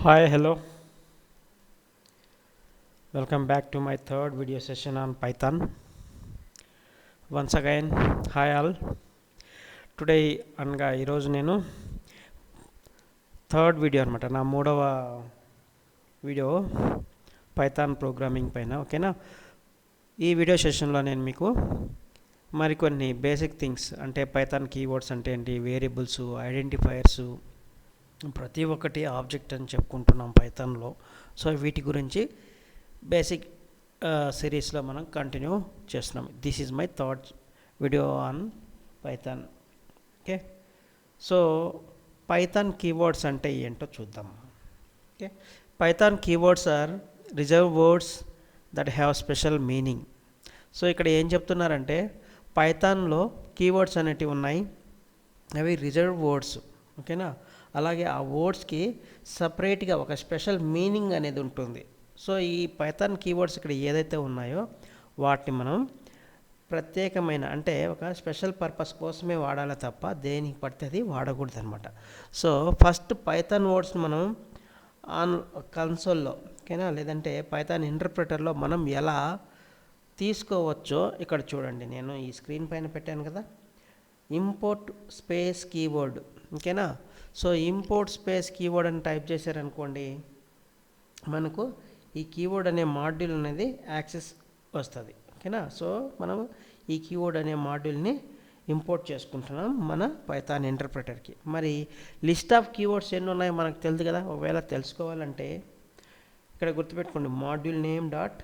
Hi, hello. Welcome back to my third video session on Python. Once again, hi all. Today అనగా ఈరోజు నేను third video అనమాట, నా మూడవ వీడియో పైథాన్ ప్రోగ్రామింగ్ పైన. ఓకేనా, ఈ వీడియో సెషన్లో నేను మీకు మరికొన్ని బేసిక్ థింగ్స్ అంటే పైథాన్ కీవర్డ్స్ అంటే ఏంటి, వేరియబుల్స్, ఐడెంటిఫైయర్స్, ప్రతి ఒక్కటి ఆబ్జెక్ట్ అని చెప్పుకుంటున్నాం పైథాన్లో. సో వీటి గురించి బేసిక్ సిరీస్లో మనం కంటిన్యూ చేస్తున్నాం. This is my third video on Python. Okay, so Python keywords అంటే ఏంటో చూద్దాం. Okay, Python keywords are reserved words that have special meaning. So ఇక్కడ ఏం చెప్తున్నారంటే పైథాన్లో కీవర్డ్స్ అనేటివి ఉన్నాయి, అవి రిజర్వ్ వర్డ్స్. ఓకేనా, అలాగే ఆ వర్డ్స్కి సపరేట్గా ఒక స్పెషల్ మీనింగ్ అనేది ఉంటుంది. సో ఈ పైథాన్ కీవర్డ్స్ ఇక్కడ ఏదైతే ఉన్నాయో వాటిని మనం ప్రత్యేకమైన అంటే ఒక స్పెషల్ పర్పస్ కోసమే వాడాలి తప్ప దేనికి పడితే అది వాడకూడదు అనమాట. సో ఫస్ట్ పైథాన్ వర్డ్స్ని మనం ఆన్ కన్సోల్లో, ఓకేనా, లేదంటే పైథాన్ ఇంటర్ప్రిటర్లో మనం ఎలా తీసుకోవచ్చో ఇక్కడ చూడండి. నేను ఈ స్క్రీన్ పైన పెట్టాను కదా, ఇంపోర్ట్ స్పేస్ కీవర్డ్. ఓకేనా, సో ఇంపోర్ట్ స్పేస్ కీవర్డ్ అని టైప్ చేశారనుకోండి, మనకు ఈ కీవర్డ్ అనే మాడ్యూల్ అనేది యాక్సెస్ వస్తుంది. ఓకేనా, సో మనం ఈ కీవర్డ్ అనే మాడ్యూల్ని ఇంపోర్ట్ చేసుకుంటున్నాం మన పైథాన్ ఇంటర్ప్రిటర్కి. మరి లిస్ట్ ఆఫ్ కీవర్డ్స్ ఎన్ని ఉన్నాయో మనకు తెలుసు కదా. ఒకవేళ తెలుసుకోవాలంటే ఇక్కడ గుర్తుపెట్టుకోండి, మాడ్యూల్ నేమ్ డాట్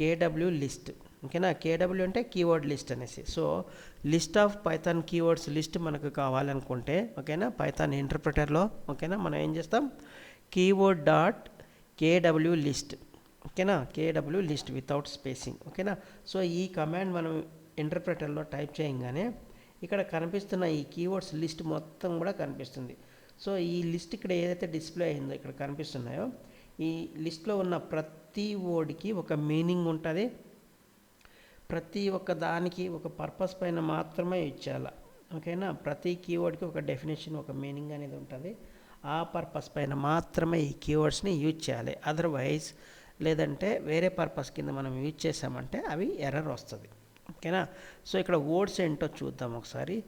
కేడబ్ల్యూ లిస్ట్. ఓకేనా, కేడబ్ల్యూ అంటే కీవర్డ్ లిస్ట్ అనేసి. So list of Python keywords list మనకు కావాలనుకుంటే, ఓకేనా, పైథాన్ ఇంటర్ప్రిటర్లో, ఓకేనా, మనం ఏం చేస్తాం, కీవర్డ్ డాట్ కేడబ్ల్యూ లిస్ట్. ఓకేనా, కేడబ్ల్యూ లిస్ట్ వితౌట్ స్పేసింగ్. ఓకేనా, సో ఈ కమాండ్ మనం ఇంటర్ప్రిటర్లో టైప్ చేయగానే ఇక్కడ కనిపిస్తున్న ఈ కీవర్డ్స్ లిస్ట్ మొత్తం కూడా కనిపిస్తుంది. సో ఈ లిస్ట్ ఇక్కడ ఏదైతే డిస్ప్లే అయిందో ఇక్కడ కనిపిస్తున్నాయో, ఈ లిస్ట్లో ఉన్న ప్రతి వర్డ్కి ఒక మీనింగ్ ఉంటుంది. ప్రతి ఒక్క దానికి ఒక పర్పస్ పైన మాత్రమే ఇచ్చేయాలి. ఓకేనా, ప్రతి కీవర్డ్కి ఒక డెఫినేషన్, ఒక మీనింగ్ అనేది ఉంటుంది. ఆ పర్పస్ పైన మాత్రమే ఈ కీవర్డ్స్ని యూజ్ చేయాలి. అదర్వైజ్ లేదంటే వేరే పర్పస్ కింద మనం యూజ్ చేసామంటే అవి ఎర్రర్ వస్తుంది. ఓకేనా, సో ఇక్కడ వర్డ్స్ ఏంటో చూద్దాం ఒకసారి.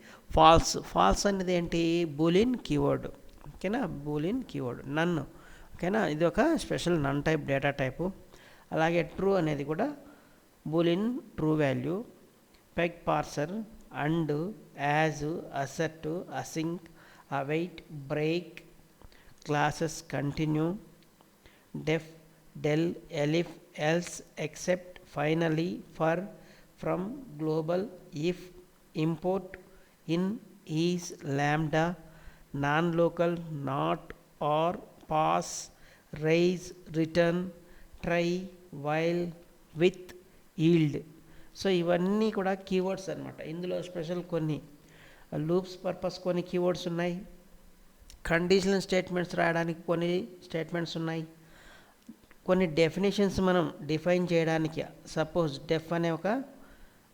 ఫాల్స్ అనేది ఏంటి, బూలియన్ కీవర్డ్. ఓకేనా, బూలియన్ కీవర్డ్. నన్, ఓకేనా, ఇది ఒక special none type data type. అలాగే ట్రూ అనేది కూడా Boolean true value. PEG parser, and, as, assert, async, await, break, classes, continue, def, del, elif, else, except, finally, for, from, global, if, import, in, is, lambda, nonlocal, not, or, pass, raise, return, try, while, with, yield. So ఇవన్నీ కూడా keywords అనమాట. ఇందులో special కొన్ని loops purpose కొన్ని keywords ఉన్నాయి, conditional statements రాయడానికి కొన్ని statements ఉన్నాయి, కొన్ని డెఫినేషన్స్ మనం డిఫైన్ చేయడానికి, సపోజ్ డెఫ్ అనే ఒక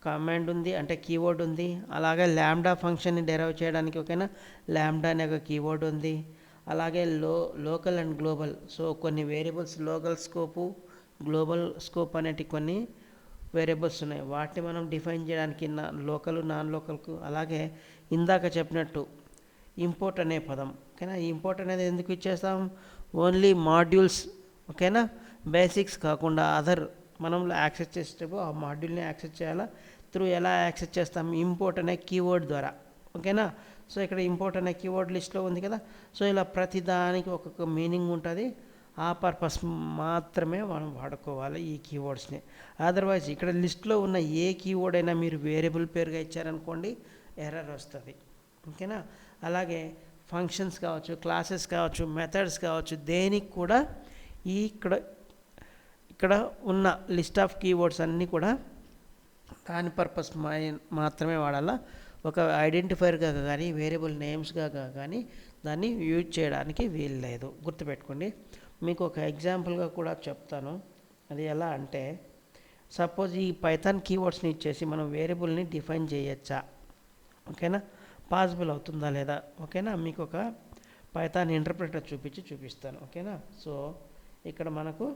కమాండ్ ఉంది అంటే కీవర్డ్ ఉంది. అలాగే ల్యాంబ్డా ఫంక్షన్ని డెరైవ్ చేయడానికి, ఓకేనా, ల్యాంబ్డా అనే ఒక కీవర్డ్ ఉంది. అలాగే లోకల్ అండ్ గ్లోబల్, సో కొన్ని variables local scope, global scope అనేటి కొన్ని వేరియబుల్స్ ఉన్నాయి. వాటిని మనం డిఫైన్ చేయడానికి లోకల్, నాన్ లోకల్కు. అలాగే ఇందాక చెప్పినట్టు ఇంపోర్ట్ అనే పదం, ఓకేనా, ఈ ఇంపోర్ట్ అనేది ఎందుకు ఇచ్చేస్తాం, ఓన్లీ మాడ్యూల్స్, ఓకేనా, బేసిక్స్ కాకుండా అదర్ మనం యాక్సెస్ చేసేటప్పుడు ఆ మాడ్యూల్ని యాక్సెస్ చేయాలా. త్రూ ఎలా యాక్సెస్ చేస్తాం, ఇంపోర్ట్ అనే కీవర్డ్ ద్వారా. ఓకేనా, సో ఇక్కడ ఇంపోర్ట్ అనే కీవర్డ్ లిస్ట్లో ఉంది కదా. సో ఇలా ప్రతి దానికి ఒక్కొక్క మీనింగ్ ఉంటుంది. ఆ పర్పస్ మాత్రమే మనం వాడుకోవాలి ఈ కీవర్డ్స్ని. అదర్వైజ్ ఇక్కడ లిస్ట్లో ఉన్న ఏ కీవర్డ్ అయినా మీరు వేరియబుల్ పేరుగా ఇచ్చారనుకోండి, ఎర్రర్ వస్తుంది. ఓకేనా, అలాగే ఫంక్షన్స్ కావచ్చు, క్లాసెస్ కావచ్చు, మెథడ్స్ కావచ్చు, దేనికి కూడా ఇక్కడ ఉన్న లిస్ట్ ఆఫ్ కీవర్డ్స్ అన్నీ కూడా దాని పర్పస్ మాత్రమే వాడాలా. ఒక ఐడెంటిఫైర్గా కానీ వేరియబుల్ నేమ్స్గా కానీ దాన్ని యూజ్ చేయడానికి వీలు లేదు. గుర్తుపెట్టుకోండి. మీకు ఒక ఎగ్జాంపుల్గా కూడా చెప్తాను. అది ఎలా అంటే, సపోజ్ ఈ పైథాన్ కీవర్డ్స్ని ఇచ్చేసి మనం వేరియబుల్ని డిఫైన్ చేయొచ్చా, ఓకేనా, పాసిబుల్ అవుతుందా లేదా. ఓకేనా, మీకు ఒక పైథాన్ ఇంటర్ప్రిటర్ చూపిస్తాను. ఓకేనా. సో ఇక్కడ మనకు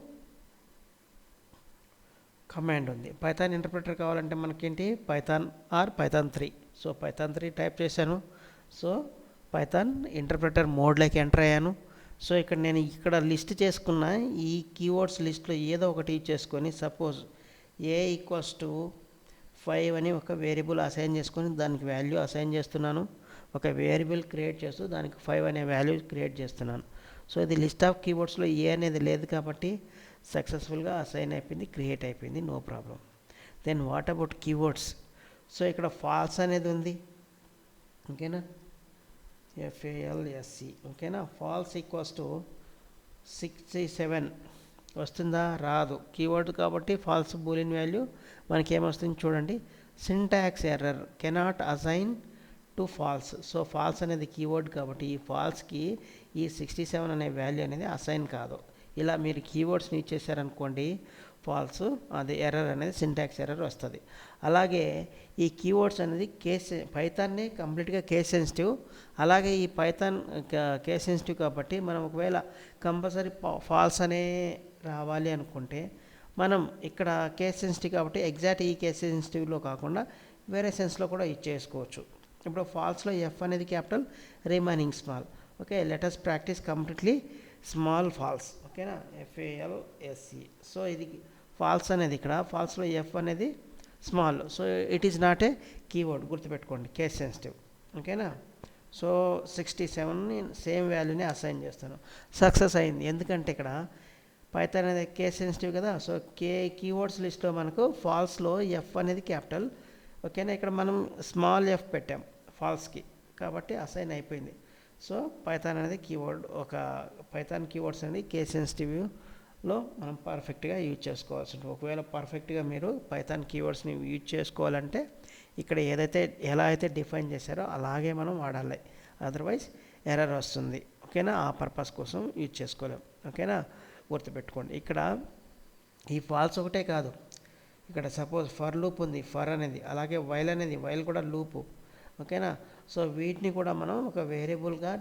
కమాండ్ ఉంది. పైథాన్ ఇంటర్ప్రిటర్ కావాలంటే మనకేంటి Python or Python 3. So Python 3 type చేశాను. సో పైథాన్ ఇంటర్ప్రిటర్ మోడ్లోకి ఎంటర్ అయ్యాను. సో ఇక్కడ నేను లిస్ట్ చేసుకున్న ఈ కీవర్డ్స్ లిస్ట్లో ఏదో ఒకటి చేసుకొని సపోజ్ ఏ ఈక్వల్స్ టు 5 అని ఒక వేరియబుల్ అసైన్ చేసుకొని దానికి వాల్యూ అసైన్ చేస్తున్నాను. ఒక వేరియబుల్ క్రియేట్ చేస్తూ దానికి 5 అనే వాల్యూ క్రియేట్ చేస్తున్నాను. సో ఇది లిస్ట్ ఆఫ్ కీవర్డ్స్లో ఏ అనేది లేదు కాబట్టి సక్సెస్ఫుల్గా అసైన్ అయిపోయింది, క్రియేట్ అయిపోయింది, no problem. Then what about keywords? So ఇక్కడ ఫాల్స్ అనేది ఉంది. ఓకేనా, FALSE. ఓకేనా, ఫాల్స్ ఈక్వల్స్ టు 67 వస్తుందా? రాదు. కీవర్డ్ కాబట్టి ఫాల్స్ బూలియన్ వాల్యూ మనకి ఏమొస్తుంది చూడండి. Syntax error cannot assign to false. So false అనేది కీవర్డ్ కాబట్టి ఈ ఫాల్స్కి ఈ 67 అనే వాల్యూ అనేది అసైన్ కాదు. ఇలా మీరు కీవర్డ్స్ని ఇచ్చేసారనుకోండి ఫాల్స్ అది ఎర్రర్ అనేది సింటాక్స్ ఎర్రర్ వస్తుంది. అలాగే ఈ కీవర్డ్స్ అనేది పైథాన్నే కంప్లీట్గా కేస్ సెన్సిటివ్. అలాగే ఈ పైథాన్ కేస్ సెన్సిటివ్ కాబట్టి మనం ఒకవేళ కంపల్సరీ ఫాల్స్ అనే రావాలి అనుకుంటే మనం ఇక్కడ కేస్ సెన్సిటివ్ కాబట్టి ఎగ్జాక్ట్ ఈ కేస్ సెన్సిటివ్లో కాకుండా వేరే సెన్స్లో కూడా ఇచ్చేసుకోవచ్చు. ఇప్పుడు ఫాల్స్లో ఎఫ్ అనేది capital, remaining small. Okay, let's practice completely small false. ఓకేనా, FALSE. సో ఇది ఫాల్స్ అనేది ఇక్కడ ఫాల్స్లో ఎఫ్ అనేది small. So it is not a keyword, గుర్తుపెట్టుకోండి, కేస్ సెన్సిటివ్. ఓకేనా. సో 67ని సేమ్ వాల్యూని అసైన్ చేస్తాను. సక్సెస్ అయింది. ఎందుకంటే ఇక్కడ పైథాన్ అనేది కేస్ సెన్సిటివ్ కదా. సో కీవర్డ్స్ లిస్ట్లో మనకు ఫాల్స్లో ఎఫ్ అనేది క్యాపిటల్. ఓకేనా, ఇక్కడ మనం స్మాల్ ఎఫ్ పెట్టాం ఫాల్స్కి కాబట్టి అసైన్ అయిపోయింది. సో పైథాన్ అనేది కీవర్డ్, ఒక పైథాన్ కీవర్డ్స్ అనేది కేస్ సెన్సిటివ్లో మనం పర్ఫెక్ట్గా యూజ్ చేసుకోవాల్సి ఉంటుంది. ఒకవేళ పర్ఫెక్ట్గా మీరు పైథాన్ కీవర్డ్స్ని యూజ్ చేసుకోవాలంటే ఇక్కడ ఎలా అయితే డిఫైన్ చేశారో అలాగే మనం వాడాలి. అదర్వైజ్ ఎర్రర్ వస్తుంది. ఓకేనా, ఆ పర్పస్ కోసం యూజ్ చేసుకోలేం. ఓకేనా, గుర్తుపెట్టుకోండి. ఇక్కడ ఈ ఫాల్స్ ఒకటే కాదు, ఇక్కడ సపోజ్ ఫర్ లూప్ ఉంది, ఫర్ అనేది, అలాగే వైల్ అనేది, వైల్ కూడా లూపు. ఓకేనా, సో వీటిని కూడా మనం ఒక వేరియబుల్గా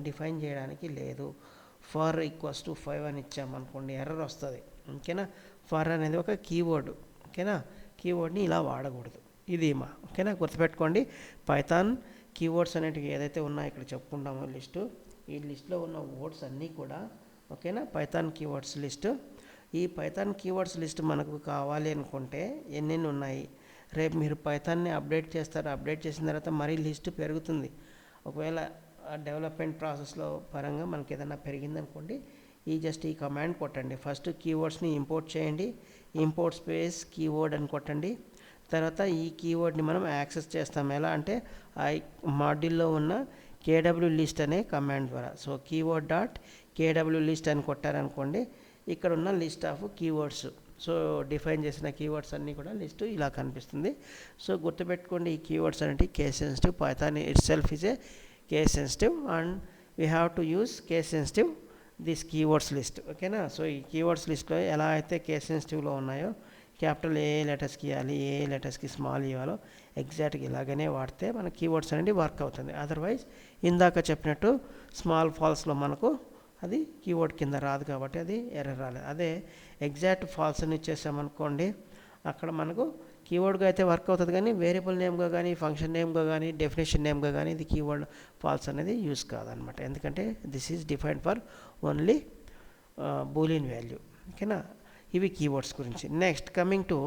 డిఫైన్ చేయడానికి లేదు. ఫర్ ఈక్వల్స్ టు 5 అని ఇచ్చామనుకోండి ఎర్రర్ వస్తుంది. ఓకేనా, ఫర్ అనేది ఒక కీవర్డ్. ఓకేనా, కీవర్డ్ని ఇలా వాడకూడదు. ఇది ఓకేనా, గుర్తుపెట్టుకోండి. పైథాన్ కీవర్డ్స్ అనేటివి ఏదైతే ఉన్నాయో ఇక్కడ చెప్పుకుంటామో లిస్టు, ఈ లిస్ట్లో ఉన్న వర్డ్స్ అన్నీ కూడా ఓకేనా పైథాన్ కీవర్డ్స్ లిస్టు. ఈ పైథాన్ కీవర్డ్స్ లిస్ట్ మనకు కావాలి అనుకుంటే ఎన్నెన్ని ఉన్నాయి, రేపు మీరు పైథాన్ని అప్డేట్ చేస్తారు. అప్డేట్ చేసిన తర్వాత మరీ లిస్ట్ పెరుగుతుంది. ఒకవేళ డెవలప్మెంట్ ప్రాసెస్లో పరంగా మనకి ఏదైనా పెరిగిందనుకోండి, జస్ట్ ఈ కమాండ్ కొట్టండి. ఫస్ట్ కీవర్డ్స్ని ఇంపోర్ట్ చేయండి. ఇంపోర్ట్ స్పేస్ కీవర్డ్ అని కొట్టండి. తర్వాత ఈ కీవర్డ్ని మనం యాక్సెస్ చేస్తాం. ఎలా అంటే మాడ్యూల్లో ఉన్న KW లిస్ట్ అనే కమాండ్ ద్వారా. So keyword dot KW list అని కొట్టారనుకోండి, ఇక్కడ ఉన్న list of keywords, so define చేసిన కీవర్డ్స్ అన్నీ కూడా లిస్టు ఇలా కనిపిస్తుంది. సో గుర్తుపెట్టుకోండి, ఈ కీవర్డ్స్ అనేవి case sensitive. Python it self is a case sensitive and we have to use case sensitive this keywords list. ఓకేనా, సో ఈ కీవర్డ్స్ లిస్ట్లో ఎలా అయితే కేస్ సెన్సిటివ్లో ఉన్నాయో క్యాపిటల్ ఏ లెటర్స్కి ఇవ్వాలి, ఏ లెటర్స్కి స్మాల్ ఇవ్వాలో ఎగ్జాక్ట్గా ఇలాగనే వాడితే మన కీవర్డ్స్ అనేది వర్క్ అవుతుంది. అదర్వైజ్ ఇందాక చెప్పినట్టు స్మాల్ ఫాల్స్లో మనకు అది కీవర్డ్ కింద రాదు కాబట్టి అది ఎర్రర్ రాలేదు. అదే ఎగ్జాక్ట్ ఫాల్స్ అని ఇచ్చేసామనుకోండి, అక్కడ మనకు కీవర్డ్గా అయితే వర్క్ అవుతుంది కానీ వేరియబుల్ నేమ్గా కానీ ఫంక్షన్ నేమ్గా కానీ డెఫినేషన్ నేమ్గా కానీ ఇది కీవర్డ్ ఫాల్స్ అనేది యూస్ కాదనమాట. ఎందుకంటే this is defined for only Boolean value. ఓకేనా, ఇవి కీవర్డ్స్ గురించి. Next coming to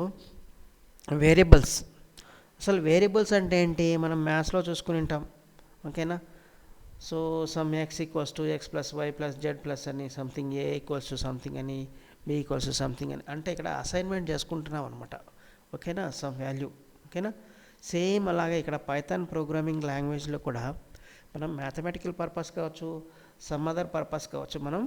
variables. అసలు వేరియబుల్స్ అంటే ఏంటి, మనం మ్యాథ్స్లో చూసుకుని ఉంటాం. ఓకేనా, so sum x equals to x plus y plus z plus అని, something a equals to something అని, b ఈక్వల్స్ టు సంథింగ్ అని, అంటే ఇక్కడ అసైన్మెంట్ చేసుకుంటున్నాం అనమాట. ఓకేనా, సమ్ వాల్యూ. ఓకేనా, సేమ్ అలాగే ఇక్కడ పైథాన్ ప్రోగ్రామింగ్ లాంగ్వేజ్లో కూడా మనం మ్యాథమెటికల్ పర్పస్ కావచ్చు, సమ్ అదర్ పర్పస్ కావచ్చు, మనం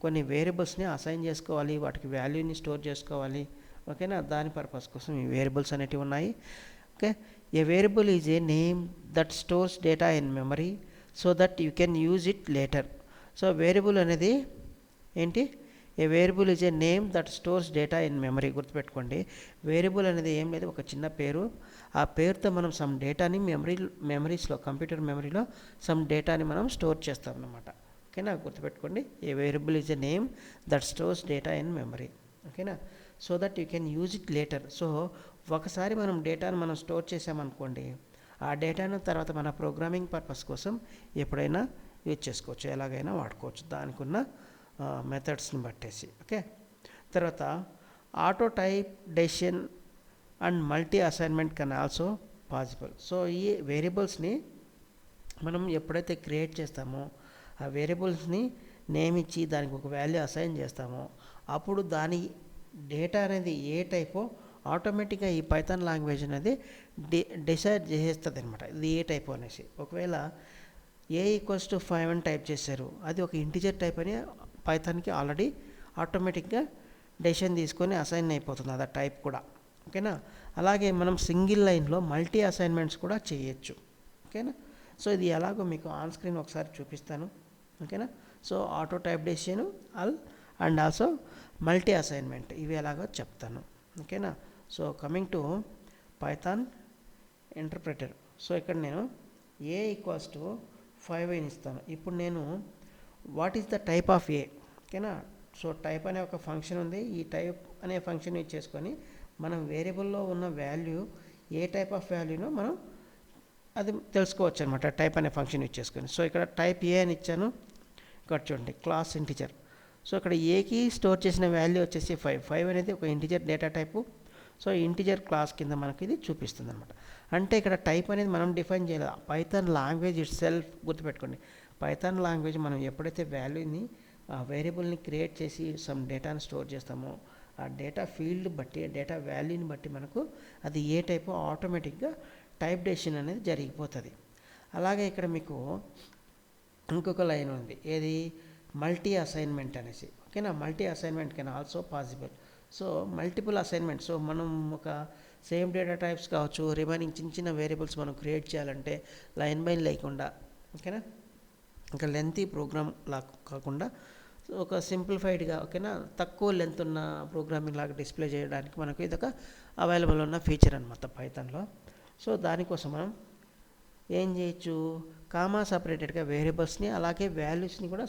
కొన్ని వేరియబుల్స్ని అసైన్ చేసుకోవాలి, వాటికి వాల్యూని స్టోర్ చేసుకోవాలి. ఓకేనా, దాని పర్పస్ కోసం ఈ వేరియబుల్స్ అనేటివి ఉన్నాయి. Okay, a variable is a name that stores data in memory so that you can use it later. So variable అనేది ఏంటి, a variable is a name that stores data in memory. గుర్తుపెట్టుకోండి, variable అనేది ఏం లేదు, ఒక చిన్న పేరు. ఆ పేరుతో మనం సమ్ డేటాని మెమరీస్లో, కంప్యూటర్ మెమరీలో సమ్ డేటాని మనం స్టోర్ చేస్తాం అన్నమాట. ఓకేనా, గుర్తుపెట్టుకోండి. A variable is a name that stores data in memory. ఓకేనా, so that you can use it later. So ఒకసారి మనం డేటాను మనం స్టోర్ చేసామనుకోండి, ఆ డేటాను తర్వాత మన ప్రోగ్రామింగ్ పర్పస్ కోసం ఎప్పుడైనా యూజ్ చేసుకోవచ్చు, ఎలాగైనా వాడుకోవచ్చు దానికి ఉన్న మెథడ్స్ని బట్టేసి. ఓకే, తర్వాత auto type decision and multi assignment can also possible. So ఈ వేరియబుల్స్ని మనం ఎప్పుడైతే క్రియేట్ చేస్తామో ఆ వేరియబుల్స్ని నేమ్ ఇచ్చి దానికి ఒక వాల్యూ అసైన్ చేస్తామో అప్పుడు దాని డేటా అనేది ఏ టైపో ఆటోమేటిక్గా ఈ పైథాన్ లాంగ్వేజ్ అనేది డిసైడ్ చేసేస్తుంది అనమాట, ఇది ఏ టైప్ అనేసి. ఒకవేళ ఏ ఈక్వల్స్ టు 5 అని టైప్ చేశారు, అది ఒక ఇంటిజర్ టైప్ అని పైథాన్కి ఆల్రెడీ ఆటోమేటిక్గా డెసిషన్ తీసుకొని అసైన్ అయిపోతుంది అది టైప్ కూడా. ఓకేనా, అలాగే మనం సింగిల్ లైన్లో మల్టీ అసైన్మెంట్స్ కూడా చేయొచ్చు. ఓకేనా, సో ఇది ఎలాగో మీకు ఆన్ స్క్రీన్ ఒకసారి చూపిస్తాను. ఓకేనా, so auto type decision and also multi assignment ఇవి ఎలాగో చెప్తాను. ఓకేనా, so coming to Python interpreter. So ఇక్కడ నేను ఏ ఈక్వల్స్ టు 5 అని ఇస్తాను. ఇప్పుడు నేను what is the type of a. ఓకేనా, సో టైప్ అనే ఒక ఫంక్షన్ ఉంది, ఈ టైప్ అనే ఫంక్షన్ యూజ్ చేసుకొని మనం వేరియబుల్లో ఉన్న వాల్యూ ఏ టైప్ ఆఫ్ వాల్యూనో మనం అది తెలుసుకోవచ్చు అనమాట, టైప్ అనే ఫంక్షన్ యూజ్ చేసుకొని. సో ఇక్కడ టైప్ ఏ అని ఇచ్చాను, ఇక్కడ చూడండి క్లాస్ ఇంటిజర్. సో ఇక్కడ ఏకి స్టోర్ చేసిన వాల్యూ వచ్చేసి 5 అనేది ఒక integer data type. So integer class కింద మనకి ఇది చూపిస్తుంది అనమాట. అంటే ఇక్కడ టైప్ అనేది మనం డిఫైన్ చేయలేదు, పైథాన్ లాంగ్వేజ్ ఇట్ సెల్ఫ్. గుర్తుపెట్టుకోండి, పైథాన్ లాంగ్వేజ్ మనం ఎప్పుడైతే వాల్యూని ఆ వేరియబుల్ని క్రియేట్ చేసి సమ్ డేటాని స్టోర్ చేస్తామో ఆ డేటా ఫీల్డ్ బట్టి డేటా వాల్యూని బట్టి మనకు అది ఏ టైపు ఆటోమేటిక్గా టైప్ డెసిషన్ అనేది జరిగిపోతుంది. అలాగే ఇక్కడ మీకు ఇంకొక లైన్ ఉంది, ఏది మల్టీ అసైన్మెంట్ అనేసి. ఓకేనా, multi assignment can also possible. So multiple assignment, so మనం ఒక సేమ్ డేటా టైప్స్ కావచ్చు, రిమైనింగ్ చిన్న చిన్న వేరియబుల్స్ మనం క్రియేట్ చేయాలంటే లైన్ బై లేకుండా, ఓకేనా, ఇంకా లెంతీ ప్రోగ్రామ్ లా కాకుండా ఒక సింప్లిఫైడ్గా, ఓకేనా, తక్కువ లెంత్ ఉన్న ప్రోగ్రామింగ్ లాగా డిస్ప్లే చేయడానికి మనకు ఇదొక అవైలబుల్ ఉన్న ఫీచర్ అనమాట పైథాన్లో. సో దానికోసం మనం ఏం చేయొచ్చు, కామా సపరేటెడ్గా వేరియబుల్స్ని అలాగే వాల్యూస్ని కూడా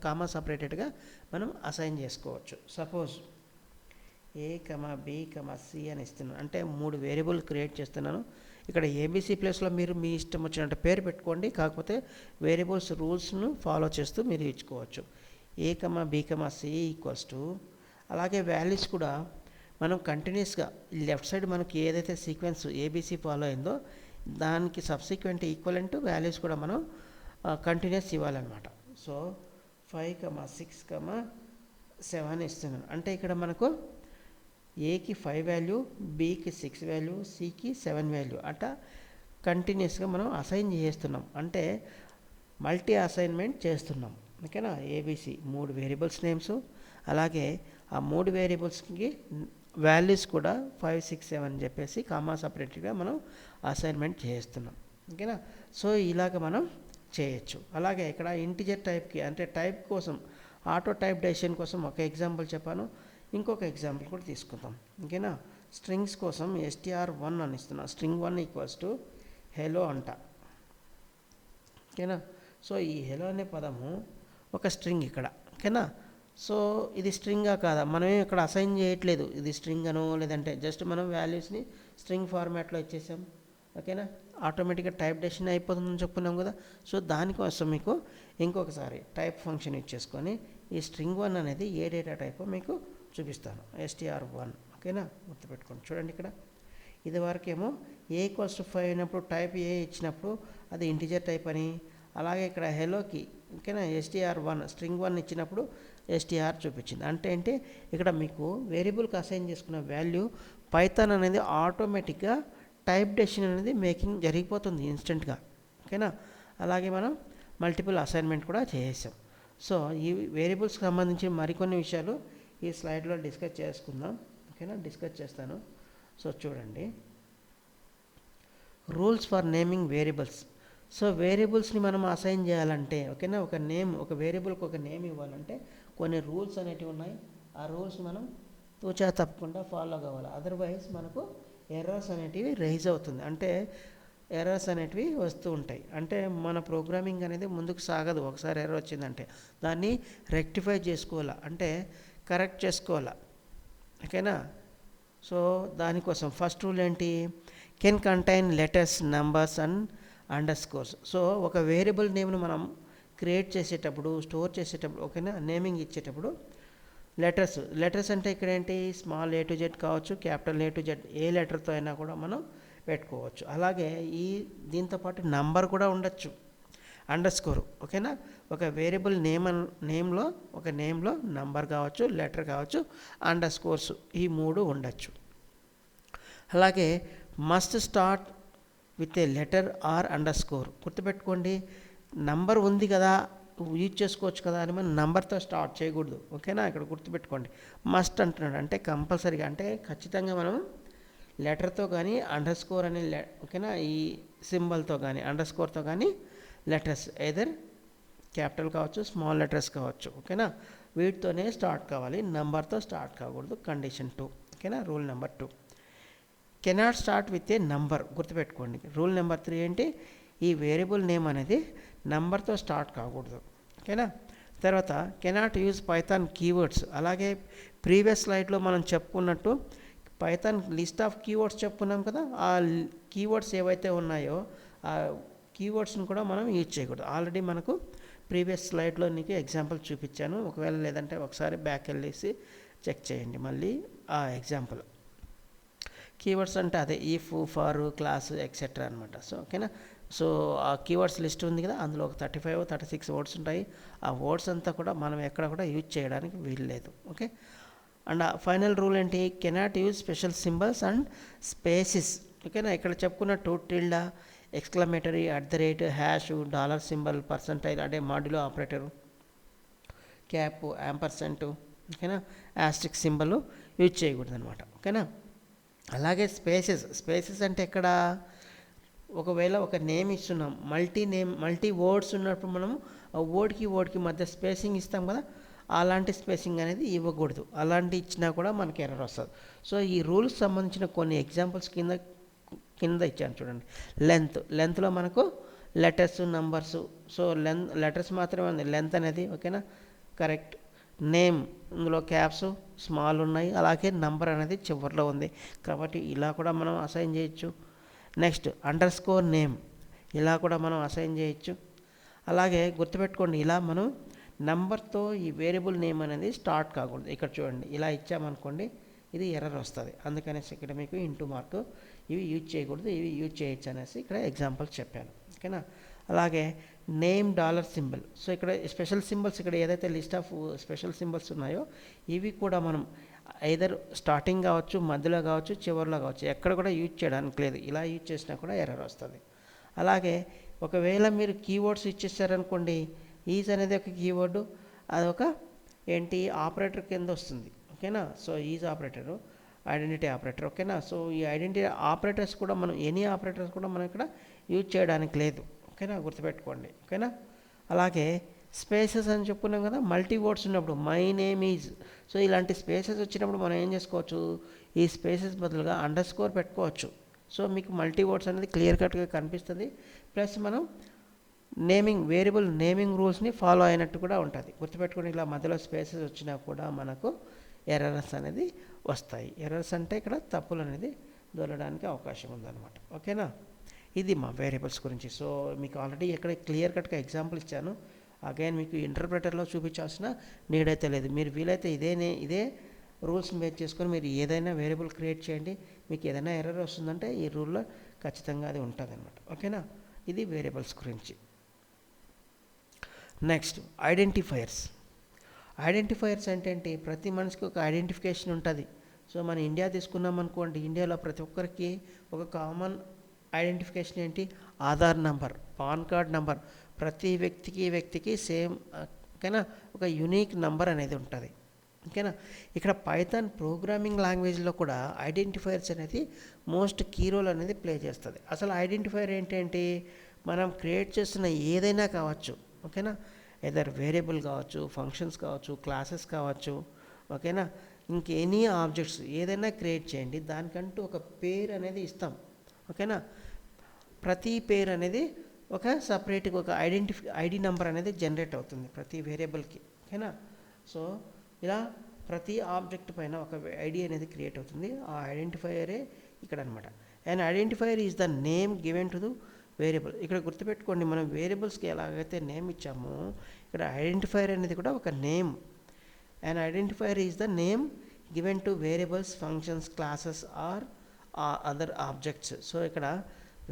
కామా సపరేటెడ్గా మనం అసైన్ చేసుకోవచ్చు. సపోజ్ ఏ కమా బి కమా సి అని ఇస్తున్నాను, అంటే 3 వేరియబుల్ క్రియేట్ చేస్తున్నాను. ఇక్కడ ఏబీసీ ప్లేస్లో మీరు మీ ఇష్టం వచ్చినట్టు పేరు పెట్టుకోండి, కాకపోతే వేరియబుల్స్ రూల్స్ను ఫాలో చేస్తూ మీరు ఇచ్చుకోవచ్చు. A comma b comma c equals to, అలాగే వాల్యూస్ కూడా మనం కంటిన్యూస్గా లెఫ్ట్ సైడ్ మనకి ఏదైతే సీక్వెన్స్ ఏబీసీ ఫాలో అయిందో దానికి సబ్సిక్వెంట్ ఈక్వలెంట్ వాల్యూస్ కూడా మనం కంటిన్యూస్ ఇవ్వాలన్నమాట. సో 5, 6, 7 ఇస్తున్నాను. అంటే ఇక్కడ మనకు ఏకి 5 వాల్యూ, బికి 6 వాల్యూ, సికి 7 వాల్యూ అట్లా కంటిన్యూస్గా మనం అసైన్ చేస్తున్నాం, అంటే మల్టీ అసైన్మెంట్ చేస్తున్నాం. ఓకేనా, ఏబీసీ 3 వేరియబుల్స్ నేమ్స్, అలాగే ఆ 3 వేరియబుల్స్కి వాల్యూస్ కూడా 5, 6, 7 అని చెప్పేసి కామా సపరేట్గా మనం అసైన్మెంట్ చేస్తున్నాం. ఓకేనా, సో ఇలాగ మనం చేయొచ్చు. అలాగే ఇక్కడ ఇంటిజర్ టైప్కి, అంటే టైప్ కోసం ఆటో టైప్ డెసిషన్ కోసం ఒక ఎగ్జాంపుల్ చెప్పాను, ఇంకొక ఎగ్జాంపుల్ కూడా తీసుకుందాం. ఓకేనా, స్ట్రింగ్స్ కోసం str1 అని ఇస్తున్నాను. స్ట్రింగ్ 1 ఈక్వల్స్ టు హెలో అంట. ఓకేనా, సో ఈ హెలో అనే పదము ఒక స్ట్రింగ్ ఇక్కడ. ఓకేనా, సో ఇది స్ట్రింగా కాదా, మనమే ఇక్కడ అసైన్ చేయట్లేదు ఇది స్ట్రింగ్ అనో లేదంటే జస్ట్ మనం వాల్యూస్ని స్ట్రింగ్ ఫార్మాట్లో ఇచ్చేసాం. ఓకేనా, ఆటోమేటిక్గా టైప్ డెసిషన్ అయిపోతుందని చెప్పుకున్నాం కదా. సో దానికోసం మీకు ఇంకొకసారి టైప్ ఫంక్షన్ ఇచ్చేసుకొని ఈ స్ట్రింగ్ 1 అనేది ఏ డేటా టైపో మీకు చూపిస్తాను, str1. ఓకేనా, గుర్తుపెట్టుకోండి. చూడండి ఇక్కడ ఇది వరకేమో ఏ ఈక్వల్స్ టు 5 అయినప్పుడు టైప్ ఏ ఇచ్చినప్పుడు అది ఇంటిజర్ టైప్ అని, అలాగే ఇక్కడ హెలోకి, ఓకేనా, str1 స్ట్రింగ్ 1 ఇచ్చినప్పుడు str చూపించింది. అంటే ఏంటి, ఇక్కడ మీకు వేరియబుల్కి అసైన్ చేసుకున్న వాల్యూ పైథాన్ అనేది ఆటోమేటిక్గా టైప్ డెసిషన్ అనేది మేకింగ్ జరిగిపోతుంది ఇన్స్టెంట్గా. ఓకేనా, అలాగే మనం మల్టిపుల్ అసైన్మెంట్ కూడా చేసాం. సో ఈ వేరియబుల్స్కి సంబంధించి మరికొన్ని విషయాలు ఈ స్లైడ్లో డిస్కస్ చేసుకుందాం. ఓకేనా, డిస్కస్ చేస్తాను. సో చూడండి, rules for naming variables. So వేరియబుల్స్ని మనం అసైన్ చేయాలంటే, ఓకేనా, ఒక వేరియబుల్కి ఒక నేమ్ ఇవ్వాలంటే కొన్ని రూల్స్ అనేటివి ఉన్నాయి. ఆ రూల్స్ మనం తూచా తప్పకుండా ఫాలో కావాలి, అదర్వైజ్ మనకు ఎర్రర్స్ అనేటివి రైజ్ అవుతుంది. అంటే ఎర్రర్స్ అనేటివి వస్తూ ఉంటాయి. అంటే మన ప్రోగ్రామింగ్ అనేది ముందుకు సాగదు ఒకసారి ఎర్రర్ వచ్చిందంటే. దాన్ని రెక్టిఫై చేసుకోవాలా, అంటే కరెక్ట్ చేసుకోవాలా. ఓకేనా. సో దానికోసం ఫస్ట్ రూల్ ఏంటి, can contain letters, numbers and under scores. So ఒక వేరియబుల్ నేమ్ను మనం క్రియేట్ చేసేటప్పుడు, స్టోర్ చేసేటప్పుడు, ఓకేనా, నేమింగ్ ఇచ్చేటప్పుడు లెటర్స్ అంటే ఇక్కడ ఏంటి, స్మాల్ ఏ టు జెడ్ కావచ్చు, క్యాపిటల్ ఏ టు జెడ్, ఏ లెటర్తో అయినా కూడా మనం పెట్టుకోవచ్చు. అలాగే దీంతో పాటు నంబర్ కూడా ఉండొచ్చు, అండర్ స్కోర్. ఓకేనా. ఒక వేరియబుల్ నేమ్లో నంబర్ కావచ్చు, లెటర్ కావచ్చు, అండర్ స్కోర్స్, ఈ 3 ఉండొచ్చు. అలాగే must start with a letter or underscore. గుర్తుపెట్టుకోండి, నంబర్ ఉంది కదా, యూజ్ చేసుకోవచ్చు కదా అని మనం నంబర్తో స్టార్ట్ చేయకూడదు. ఓకేనా. ఇక్కడ గుర్తుపెట్టుకోండి, మస్ట్ అంటున్నాడు అంటే కంపల్సరీగా, అంటే ఖచ్చితంగా మనం లెటర్తో కానీ అండర్ స్కోర్ అనే ఓకేనా, ఈ సింబల్తో కానీ అండర్ స్కోర్తో కానీ లెటర్స్ ఎదర్ క్యాపిటల్ కావచ్చు, స్మాల్ లెటర్స్ కావచ్చు, ఓకేనా, వీటితోనే స్టార్ట్ కావాలి, నంబర్తో స్టార్ట్ కాకూడదు. కండిషన్ 2. ఓకేనా. Rule number 2, cannot start with A number. గుర్తుపెట్టుకోండి. రూల్ నెంబర్ 3 ఏంటి, ఈ వేరియబుల్ నేమ్ అనేది నంబర్తో స్టార్ట్ కాకూడదు. ఓకేనా. తర్వాత కెనాట్ యూజ్ పైథాన్ కీవర్డ్స్. అలాగే ప్రీవియస్ స్లైడ్లో మనం చెప్పుకున్నట్టు పైథాన్ లిస్ట్ ఆఫ్ కీవర్డ్స్ చెప్పుకున్నాం కదా, ఆ కీవర్డ్స్ ఏవైతే ఉన్నాయో ఆ కీవర్డ్స్ని కూడా మనం యూజ్ చేయకూడదు. ఆల్రెడీ మనకు ప్రీవియస్ స్లైడ్లో నీకు ఎగ్జాంపుల్ చూపించాను. ఒకవేళ లేదంటే ఒకసారి బ్యాక్ వెళ్ళేసి చెక్ చేయండి మళ్ళీ ఆ ఎగ్జాంపుల్. కీవర్డ్స్ అంటే అదే ఈఫ్, ఫర్, క్లాస్, ఎక్సెట్రా అనమాట. సో ఓకేనా. సో ఆ కీవర్డ్స్ లిస్ట్ ఉంది కదా, అందులో ఒక 35, 36 వర్డ్స్ ఉంటాయి. ఆ వర్డ్స్ అంతా కూడా మనం ఎక్కడ కూడా యూజ్ చేయడానికి వీలు లేదు. ఓకే. అండ్ ఫైనల్ రూల్ ఏంటి, cannot use special symbols and spaces. ఓకేనా. ఇక్కడ చెప్పుకున్నట్టు tilde, exclamatory, @ hash, dollar symbol, percentile అంటే మాడ్యులో ఆపరేటరు, క్యాప్, యాంపర్సెంట్, ఓకేనా, యాస్ట్రిక్ సింబల్ యూజ్ చేయకూడదు అనమాట. ఓకేనా. అలాగే స్పేసెస్ అంటే ఎక్కడ, ఒకవేళ ఒక నేమ్ ఇస్తున్నాం, మల్టీ వర్డ్స్ ఉన్నప్పుడు మనం ఆ వర్డ్కి మధ్య స్పేసింగ్ ఇస్తాం కదా, అలాంటి స్పేసింగ్ అనేది ఇవ్వకూడదు. అలాంటి ఇచ్చినా కూడా మనకి ఎర్రర్ వస్తుంది. సో ఈ రూల్స్ సంబంధించిన కొన్ని ఎగ్జాంపుల్స్ కింద ఇచ్చాను చూడండి. లెంత్లో మనకు లెటర్స్, నంబర్స్. సో లెటర్స్ మాత్రమే ఉంది లెంత్ అనేది. ఓకేనా. కరెక్ట్. నేమ్, ఇందులో క్యాప్స్ స్మాల్ ఉన్నాయి, అలాగే నంబర్ అనేది చివరిలో ఉంది కాబట్టి ఇలా కూడా మనం అసైన్ చేయొచ్చు. నెక్స్ట్ అండర్ స్కోర్ నేమ్, ఇలా కూడా మనం అసైన్ చేయొచ్చు. అలాగే గుర్తుపెట్టుకోండి, ఇలా మనం నంబర్తో ఈ వేరియబుల్ నేమ్ అనేది స్టార్ట్ కాకూడదు. ఇక్కడ చూడండి, ఇలా ఇచ్చామనుకోండి ఇది ఎర్రర్ వస్తుంది. అందుకనేసి ఇక్కడ మీకు ఇంటూ మార్కు, ఇవి యూజ్ చేయకూడదు, ఇవి యూజ్ చేయొచ్చు అనేసి ఇక్కడ ఎగ్జాంపుల్స్ చెప్పాను. ఓకేనా. అలాగే నేమ్, డాలర్ సింబల్. సో ఇక్కడ స్పెషల్ సింబల్స్, ఇక్కడ ఏదైతే లిస్ట్ ఆఫ్ స్పెషల్ సింబల్స్ ఉన్నాయో ఇవి కూడా మనం ఐదర్ స్టార్టింగ్ కావచ్చు, మధ్యలో కావచ్చు, చివరిలో కావచ్చు, ఎక్కడ కూడా యూజ్ చేయడానికి లేదు. ఇలా యూజ్ చేసినా కూడా ఎర్రర్ వస్తుంది. అలాగే ఒకవేళ మీరు కీవర్డ్స్ ఇచ్చేసారనుకోండి, ఈజ్ అనేది ఒక కీవర్డు, అదొక ఏంటి ఆపరేటర్ కింద వస్తుంది. ఓకేనా. So is operator, identity operator. ఓకేనా. సో ఈ ఐడెంటిటీ ఆపరేటర్స్ కూడా మనం ఎనీ ఆపరేటర్స్ కూడా మనం ఇక్కడ యూజ్ చేయడానికి లేదు. ఓకేనా. గుర్తుపెట్టుకోండి. ఓకేనా. అలాగే స్పేసెస్ అని చెప్పుకున్నాం కదా, మల్టీ వర్డ్స్ ఉన్నప్పుడు మై నేమ్ ఈజ్. సో ఇలాంటి స్పేసెస్ వచ్చినప్పుడు మనం ఏం చేసుకోవచ్చు, ఈ స్పేసెస్ బదులుగా అండర్ స్కోర్ పెట్టుకోవచ్చు. సో మీకు మల్టీ వర్డ్స్ అనేది క్లియర్ కట్గా కనిపిస్తుంది. ప్లస్ మనం వేరియబుల్ నేమింగ్ రూల్స్ని ఫాలో అయినట్టు కూడా ఉంటుంది. గుర్తుపెట్టుకుని ఇలా మధ్యలో స్పేసెస్ వచ్చినా కూడా మనకు ఎర్రర్స్ అనేది వస్తాయి. ఎర్రర్స్ అంటే ఇక్కడ తప్పులు అనేది దొరకడానికి అవకాశం ఉందన్నమాట. ఓకేనా. ఇది మా వేరియబుల్స్ గురించి. సో మీకు ఆల్రెడీ ఇక్కడ క్లియర్ కట్గా ఎగ్జాంపుల్ ఇచ్చాను. అగైన్ మీకు ఇంటర్ప్రెటర్లో చూపించాల్సిన నీడ్ అయితే లేదు. మీరు వీలైతే ఇదే రూల్స్ బేస్ చేసుకొని మీరు ఏదైనా వేరియబుల్ క్రియేట్ చేయండి. మీకు ఏదైనా ఎర్రర్ వస్తుందంటే ఈ రూల్లో ఖచ్చితంగా అది ఉంటుంది అనమాట. ఓకేనా. ఇది వేరియబుల్స్ గురించి. నెక్స్ట్ ఐడెంటిఫైయర్స్ అంటే ఏంటి, ప్రతి మనిషికి ఒక ఐడెంటిఫికేషన్ ఉంటుంది. సో మన ఇండియా తీసుకున్నాం అనుకోండి, ఇండియాలో ప్రతి ఒక్కరికి ఒక కామన్ ఐడెంటిఫికేషన్ ఏంటి, Aadhaar number, pan card number. ప్రతి వ్యక్తికి సేమ్. ఓకేనా. ఒక యూనిక్ నంబర్ అనేది ఉంటుంది. ఓకేనా. ఇక్కడ పైథాన్ ప్రోగ్రామింగ్ లాంగ్వేజ్లో కూడా ఐడెంటిఫైయర్స్ అనేది మోస్ట్ కీ రోల్ అనేది ప్లే చేస్తుంది. అసలు ఐడెంటిఫైయర్ ఏంటంటే మనం క్రియేట్ చేస్తున్న ఏదైనా కావచ్చు. ఓకేనా. ఎదర్ వేరియబుల్ కావచ్చు, ఫంక్షన్స్ కావచ్చు, క్లాసెస్ కావచ్చు. ఓకేనా. ఇంకెనీ ఆబ్జెక్ట్స్ ఏదైనా క్రియేట్ చేయండి, దానికంటూ ఒక పేరు అనేది ఇస్తాం. ఓకేనా. ప్రతి పేరు అనేది ఒక సపరేట్గా ఒక ఐడి నెంబర్ అనేది జనరేట్ అవుతుంది ప్రతి వేరియబుల్కి, ఓకేనా. సో ఇలా ప్రతి ఆబ్జెక్ట్ పైన ఒక ఐడి అనేది క్రియేట్ అవుతుంది. ఆ ఐడెంటిఫైయరే ఇక్కడ అనమాట. And identifier is the name given to the variable. ఇక్కడ గుర్తుపెట్టుకోండి, మనం వేరియబుల్స్కి ఎలాగైతే నేమ్ ఇచ్చామో ఇక్కడ ఐడెంటిఫైయర్ అనేది కూడా ఒక name. And identifier is the name given to variables, functions, classes or other objects. So ఇక్కడ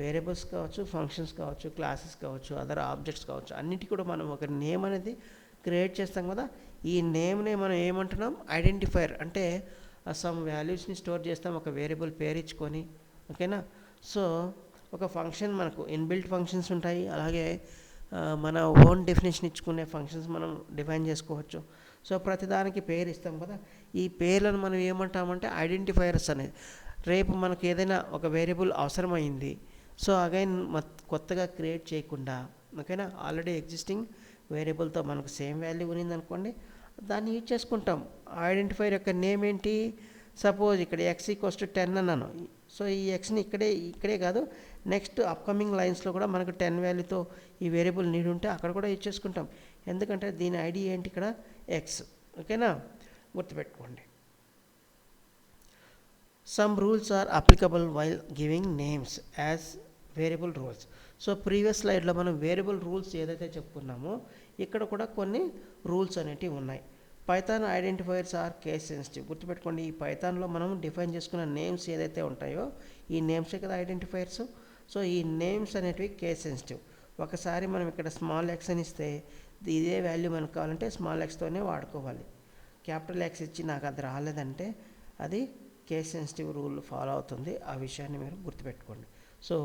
వేరియబుల్స్ కావచ్చు, ఫంక్షన్స్ కావచ్చు, క్లాసెస్ కావచ్చు, అదర్ ఆబ్జెక్ట్స్ కావచ్చు, అన్నిటికీ కూడా మనం ఒక నేమ్ అనేది క్రియేట్ చేస్తాం కదా. ఈ నేమ్నే మనం ఏమంటున్నాం, ఐడెంటిఫైయర్. అంటే సమ్ వాల్యూస్ని స్టోర్ చేస్తాం ఒక వేరియబుల్ పేరు ఇచ్చుకొని, ఓకేనా. సో ఒక ఫంక్షన్ మనకు ఇన్బిల్ట్ ఫంక్షన్స్ ఉంటాయి, అలాగే మన ఓన్ డెఫినేషన్ ఇచ్చుకునే ఫంక్షన్స్ మనం డిఫైన్ చేసుకోవచ్చు. సో ప్రతిదానికి పేరు ఇస్తాం కదా. ఈ పేర్లను మనం ఏమంటామంటే ఐడెంటిఫైయర్స్ అనేది. రేపు మనకు ఏదైనా ఒక వేరియబుల్ అవసరమైంది, సో అగైన్ కొత్తగా క్రియేట్ చేయకుండా, ఓకేనా, ఆల్రెడీ ఎగ్జిస్టింగ్ వేరియబుల్తో మనకు సేమ్ వాల్యూ ఉన్నింది అనుకోండి, దాన్ని యూజ్ చేసుకుంటాం. ఐడెంటిఫైయర్ యొక్క నేమ్ ఏంటి, సపోజ్ ఇక్కడ x = 10 అన్నాను. సో ఈ ఎక్స్ని ఇక్కడే కాదు, నెక్స్ట్ అప్కమింగ్ లైన్స్లో కూడా మనకు 10 వాల్యూతో ఈ వేరియబుల్ నీడ్ ఉంటే అక్కడ కూడా యూజ్ చేసుకుంటాం. ఎందుకంటే దీని ఐడి ఏంటి ఇక్కడ ఎక్స్, ఓకేనా, గుర్తుపెట్టుకోండి. Some rules are applicable while giving names as variable rules. So previous స్లైడ్లో మనం వేరియబుల్ రూల్స్ ఏదైతే చెప్పుకున్నామో ఇక్కడ కూడా కొన్ని రూల్స్ అనేటివి ఉన్నాయి. Python identifiers are case sensitive. గుర్తుపెట్టుకోండి, ఈ పైథాన్లో మనం డిఫైన్ చేసుకున్న నేమ్స్ ఏదైతే ఉంటాయో ఈ నేమ్సే కదా ఐడెంటిఫైయర్స్. సో ఈ నేమ్స్ అనేటివి కేస్ సెన్సిటివ్. ఒకసారి మనం ఇక్కడ స్మాల్ ఎక్స్ అని ఇస్తే ఇదే వాల్యూ మనకు కావాలంటే స్మాల్ ఎక్స్తోనే వాడుకోవాలి. క్యాపిటల్ ఎక్స్ ఇచ్చి నాకు అది రాలేదంటే అది కేస్ సెన్సిటివ్ రూల్ ఫాలో అవుతుంది. ఆ విషయాన్ని మీరు గుర్తుపెట్టుకోండి. సో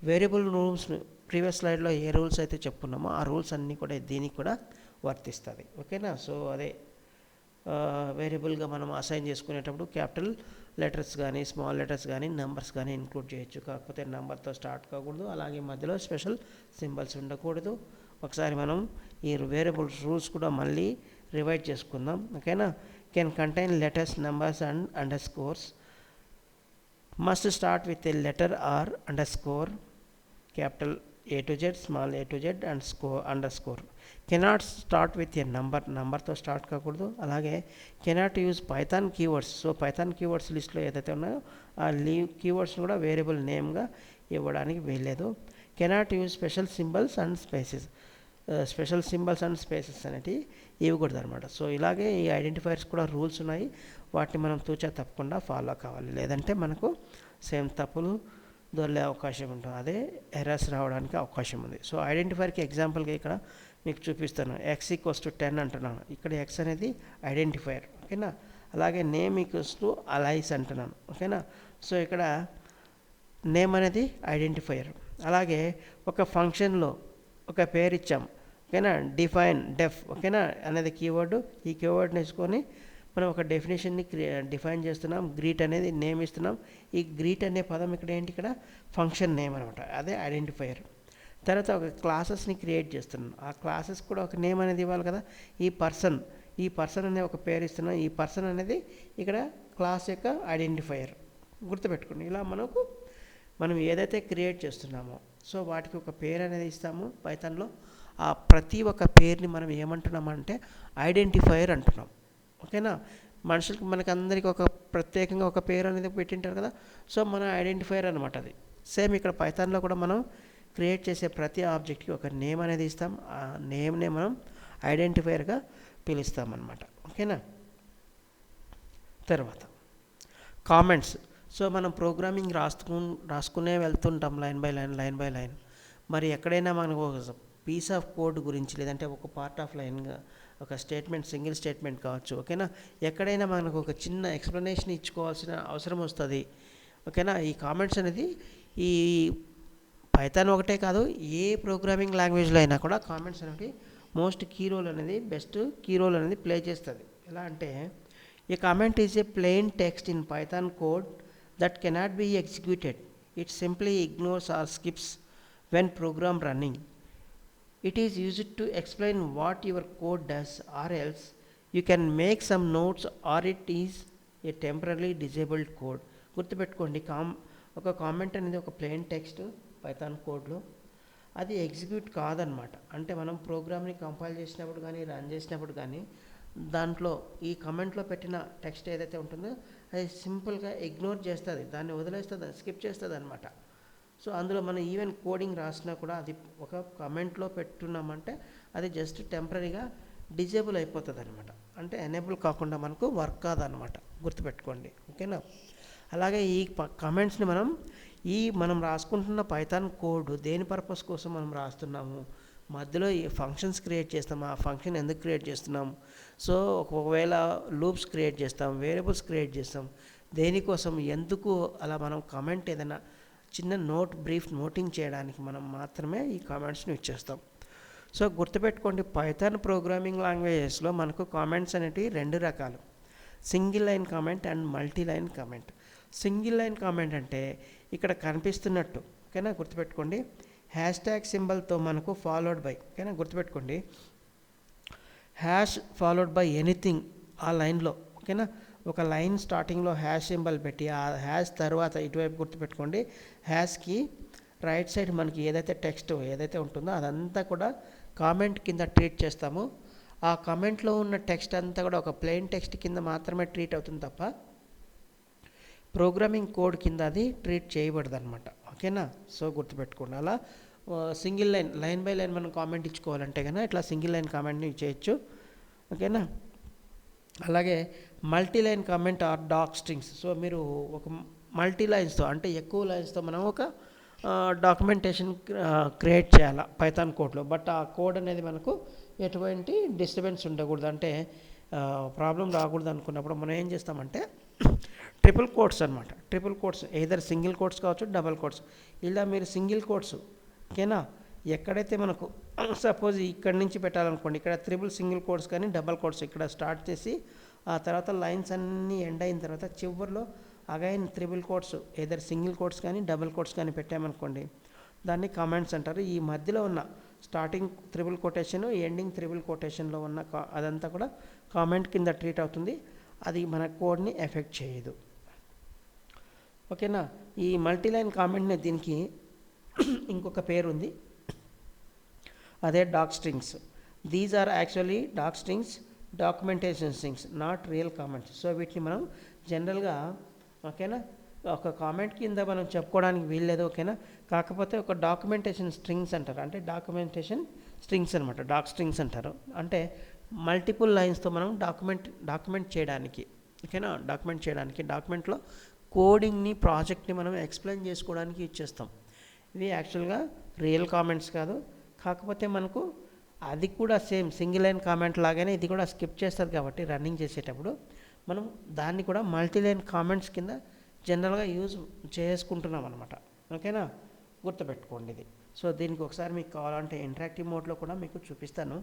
వేరియబుల్ రూల్స్ ప్రీవియస్ స్లైడ్లో ఏ రూల్స్ అయితే చెప్పుకున్నామో ఆ రూల్స్ అన్నీ కూడా దీనికి కూడా వర్తిస్తుంది, ఓకేనా. సో అదే వేరియబుల్గా మనం అసైన్ చేసుకునేటప్పుడు క్యాపిటల్ లెటర్స్ కానీ, స్మాల్ లెటర్స్ కానీ, నెంబర్స్ కానీ ఇంక్లూడ్ చేయొచ్చు. కాకపోతే నెంబర్తో స్టార్ట్ కాకూడదు, అలాగే మధ్యలో స్పెషల్ సింబల్స్ ఉండకూడదు. ఒకసారి మనం ఈ వేరియబుల్ రూల్స్ కూడా మళ్ళీ రివైజ్ చేసుకుందాం, ఓకేనా. Can contain letters, numbers and underscores. Must start with a letter or underscore, capital A to Z, small a to Z and score underscore. Cannot start with a numberతో start కాకూడదు. అలాగే cannot use Python keywords. So Python keywords లిస్ట్లో ఏదైతే ఉన్నాయో ఆ keywords కూడా variable నేమ్గా ఇవ్వడానికి వీల్లేదు. Cannot use special symbols and spaces. Special symbols and spaces అనేవి ఇవ్వకూడదు అనమాట. సో ఇలాగే ఈ ఐడెంటిఫైయర్స్ కూడా రూల్స్ ఉన్నాయి, వాటిని మనం తూచా తప్పకుండా ఫాలో కావాలి, లేదంటే మనకు సేమ్ తప్పులు దొరికే అవకాశం ఉంటుంది, అదే ఎర్రర్స్ రావడానికి అవకాశం ఉంది. సో ఐడెంటిఫైర్కి ఎగ్జాంపుల్గా ఇక్కడ మీకు చూపిస్తాను. x = 10 అంటున్నాను, ఇక్కడ x అనేది ఐడెంటిఫైయర్, ఓకేనా. అలాగే నేమ్ = అలైస్ అంటున్నాను, ఓకేనా. సో ఇక్కడ నేమ్ అనేది ఐడెంటిఫైయర్. అలాగే ఒక ఫంక్షన్లో ఒక పేరు ఇచ్చాం, ఓకేనా, డెఫ్, ఓకేనా అనేది కీవర్డ్. ఈ కీవర్డ్ని వేసుకొని మనం ఒక డెఫినేషన్ని డిఫైన్ చేస్తున్నాం. గ్రీట్ అనేది నేమ్ ఇస్తున్నాం. ఈ గ్రీట్ అనే పదం ఇక్కడ ఏంటి, ఇక్కడ ఫంక్షన్ నేమ్ అనమాట, అదే ఐడెంటిఫైయర్. తర్వాత ఒక క్లాసెస్ని క్రియేట్ చేస్తున్నాం, ఆ క్లాసెస్ కూడా ఒక నేమ్ అనేది ఇవ్వాలి కదా. ఈ పర్సన్ అనే ఒక పేరు ఇస్తున్నాం. ఈ పర్సన్ అనేది ఇక్కడ క్లాస్ యొక్క ఐడెంటిఫైయర్, గుర్తుపెట్టుకోండి. ఇలా మనం ఏదైతే క్రియేట్ చేస్తున్నామో సో వాటికి ఒక పేరు అనేది ఇస్తాము పైథాన్లో. ఆ ప్రతి ఒక్క పేరుని మనం ఏమంటున్నామంటే ఐడెంటిఫైయర్ అంటున్నాం, ఓకేనా. మనుషులకి మనకందరికీ ఒక ప్రత్యేకంగా ఒక పేరు అనేది పెట్టింటారు కదా. సో మన ఐడెంటిఫైయర్ అనమాట అది. సేమ్ ఇక్కడ పైథాన్లో కూడా మనం క్రియేట్ చేసే ప్రతి ఆబ్జెక్ట్కి ఒక నేమ్ అనేది ఇస్తాం. ఆ నేమ్నే మనం ఐడెంటిఫైయర్గా పిలుస్తామన్నమాట, ఓకేనా. తర్వాత కామెంట్స్. సో మనం ప్రోగ్రామింగ్ రాసుకునే వెళ్తుంటాం లైన్ బై లైన్. మరి ఎక్కడైనా మనకు ఒక పీస్ ఆఫ్ కోడ్ గురించి, లేదంటే ఒక పార్ట్ ఆఫ్ లైన్గా ఒక స్టేట్మెంట్, సింగిల్ స్టేట్మెంట్ కావచ్చు, ఓకేనా, ఎక్కడైనా మనకు ఒక చిన్న ఎక్స్ప్లెనేషన్ ఇచ్చుకోవాల్సిన అవసరం వస్తుంది, ఓకేనా. ఈ కామెంట్స్ అనేది ఈ పైథాన్ ఒకటే కాదు, ఏ ప్రోగ్రామింగ్ లాంగ్వేజ్లో అయినా కూడా కామెంట్స్ అనేవి బెస్ట్ కీ రోల్ అనేది ప్లే చేస్తుంది. ఎలా అంటే a comment is a plain text in Python code that cannot be executed. It simply ignores or skips when program running. It is used to explain what your code does, or else you can make some notes, or it is a temporarily disabled code. గుర్తుపెట్టుకోండి, ఒక comment అనేది ఒక plain text Python కోడ్లో అది execute కాదనమాట. అంటే మనం ప్రోగ్రామ్ని కంపైల్ చేసినప్పుడు కానీ రన్ చేసినప్పుడు కానీ దాంట్లో ఈ కమెంట్లో పెట్టిన టెక్స్ట్ ఏదైతే ఉంటుందో అది సింపుల్గా ఇగ్నోర్ చేస్తుంది, దాన్ని వదిలేస్తుంది, స్కిప్ చేస్తుంది అనమాట. సో అందులో మనం ఈవెన్ కోడింగ్ రాసినా కూడా అది ఒక కమెంట్లో పెట్టున్నామంటే అది జస్ట్ టెంపరీగా డిజేబుల్ అయిపోతుంది అనమాట. అంటే ఎనేబుల్ కాకుండా మనకు వర్క్ కాదనమాట, గుర్తుపెట్టుకోండి. ఓకేనా? అలాగే ఈ కమెంట్స్ని మనం రాసుకుంటున్న పైథాన్ కోడ్ దేని పర్పస్ కోసం మనం రాస్తున్నాము, మధ్యలో ఈ ఫంక్షన్స్ క్రియేట్ చేస్తాం, ఆ ఫంక్షన్ ఎందుకు క్రియేట్ చేస్తున్నాం, సో ఒకవేళ లూప్స్ క్రియేట్ చేస్తాం, వేరియబుల్స్ క్రియేట్ చేస్తాం, దేనికోసం ఎందుకు అలా మనం కమెంట్ ఏదైనా చిన్న బ్రీఫ్ నోటింగ్ చేయడానికి మనం మాత్రమే ఈ కామెంట్స్ని ఇచ్చేస్తాం. సో గుర్తుపెట్టుకోండి, పైథాన్ ప్రోగ్రామింగ్ లాంగ్వేజెస్లో మనకు కామెంట్స్ అనేటివి 2 రకాలు, single line comment and multi line comment. Single line comment అంటే ఇక్కడ కనిపిస్తున్నట్టు, ఓకేనా, గుర్తుపెట్టుకోండి, హ్యాష్ ట్యాగ్ సింబల్తో మనకు ఫాలోడ్ బై, ఓకేనా, గుర్తుపెట్టుకోండి, హ్యాష్ ఫాలోడ్ బై ఎనీథింగ్ ఆ లైన్లో, ఓకేనా, ఒక లైన్ స్టార్టింగ్లో హ్యాష్ సింబల్ పెట్టి ఆ హ్యాష్ తర్వాత ఇటువైపు గుర్తుపెట్టుకోండి, హ్యాష్కి రైట్ సైడ్ మనకి ఏదైతే టెక్స్ట్ ఏదైతే ఉంటుందో అదంతా కూడా కామెంట్ కింద ట్రీట్ చేస్తాము. ఆ కామెంట్లో ఉన్న టెక్స్ట్ అంతా కూడా ఒక ప్లెయిన్ టెక్స్ట్ కింద మాత్రమే ట్రీట్ అవుతుంది తప్ప ప్రోగ్రామింగ్ కోడ్ కింద అది ట్రీట్ చేయబడదు అనమాట. ఓకేనా? సో గుర్తుపెట్టుకోండి. అలా సింగిల్ లైన్ బై లైన్ మనం కామెంట్ ఇచ్చుకోవాలంటే కనుక ఇట్లా సింగిల్ లైన్ కామెంట్ని చేయొచ్చు. ఓకేనా? అలాగే multi line comment or doc strings. So మీరు ఒక మల్టీ లైన్స్తో అంటే ఎక్కువ లైన్స్తో మనం ఒక డాక్యుమెంటేషన్ క్రియేట్ చేయాలి పైథాన్ కోడ్లో. బట్ ఆ కోడ్ అనేది మనకు ఎటువంటి డిస్టర్బెన్స్ ఉండకూడదు, అంటే ప్రాబ్లం రాకూడదు అనుకున్నప్పుడు మనం ఏం చేస్తామంటే ట్రిపుల్ కోట్స్ అనమాట. Triple quotes either single quotes కావచ్చు, డబల్ కోట్స్. ఇలా మీరు సింగిల్ కోట్స్, ఓకేనా, ఎక్కడైతే మనకు సపోజ్ ఇక్కడి నుంచి పెట్టాలనుకోండి, ఇక్కడ త్రిబుల్ సింగిల్ కోట్స్ కానీ డబల్ కోట్స్ ఇక్కడ స్టార్ట్ చేసి ఆ తర్వాత లైన్స్ అన్నీ ఎండ్ అయిన తర్వాత చివరిలో again triple quotes either single quotes కానీ డబుల్ కోట్స్ కానీ పెట్టామనుకోండి, దాన్ని కామెంట్స్ అంటారు. ఈ మధ్యలో ఉన్న starting triple quotation ending triple కొటేషన్లో ఉన్న అదంతా కూడా కామెంట్ కింద ట్రీట్ అవుతుంది, అది మన కోడ్ని ఎఫెక్ట్ చేయదు. ఓకేనా? ఈ మల్టీలైన్ కామెంట్ని దీనికి ఇంకొక పేరు ఉంది, అదే doc strings. These are actually doc strings, documentation strings, not real comments. So వీటిని మనం జనరల్గా, ఓకేనా, ఒక కామెంట్ కింద మనం చెప్పుకోవడానికి వీల్లేదు, ఓకేనా, కాకపోతే ఒక డాక్యుమెంటేషన్ స్ట్రింగ్స్ అంటారు, అంటే డాక్యుమెంటేషన్ స్ట్రింగ్స్ అనమాట, డాక్ స్ట్రింగ్స్ అంటారు. అంటే మల్టిపుల్ లైన్స్తో మనం డాక్యుమెంట్ చేయడానికి, ఓకేనా, డాక్యుమెంట్ చేయడానికి డాక్యుమెంట్లో కోడింగ్ని ప్రాజెక్ట్ని మనం ఎక్స్ప్లెయిన్ చేసుకోవడానికి ఇచ్చేస్తాం. ఇవి యాక్చువల్గా రియల్ కామెంట్స్ కాదు, కాకపోతే మనకు అది కూడా సేమ్ సింగిల్ లైన్ కామెంట్ లాగానే ఇది కూడా స్కిప్ చేస్తుంది కాబట్టి రన్నింగ్ చేసేటప్పుడు మనం దాన్ని కూడా మల్టీలైన్ కామెంట్స్ కింద జనరల్గా యూజ్ చేసుకుంటున్నాం అనమాట. ఓకేనా? గుర్తుపెట్టుకోండి ఇది. సో దీనికి ఒకసారి మీకు కావాలంటే ఇంటరాక్టివ్ మోడ్లో కూడా మీకు చూపిస్తాను.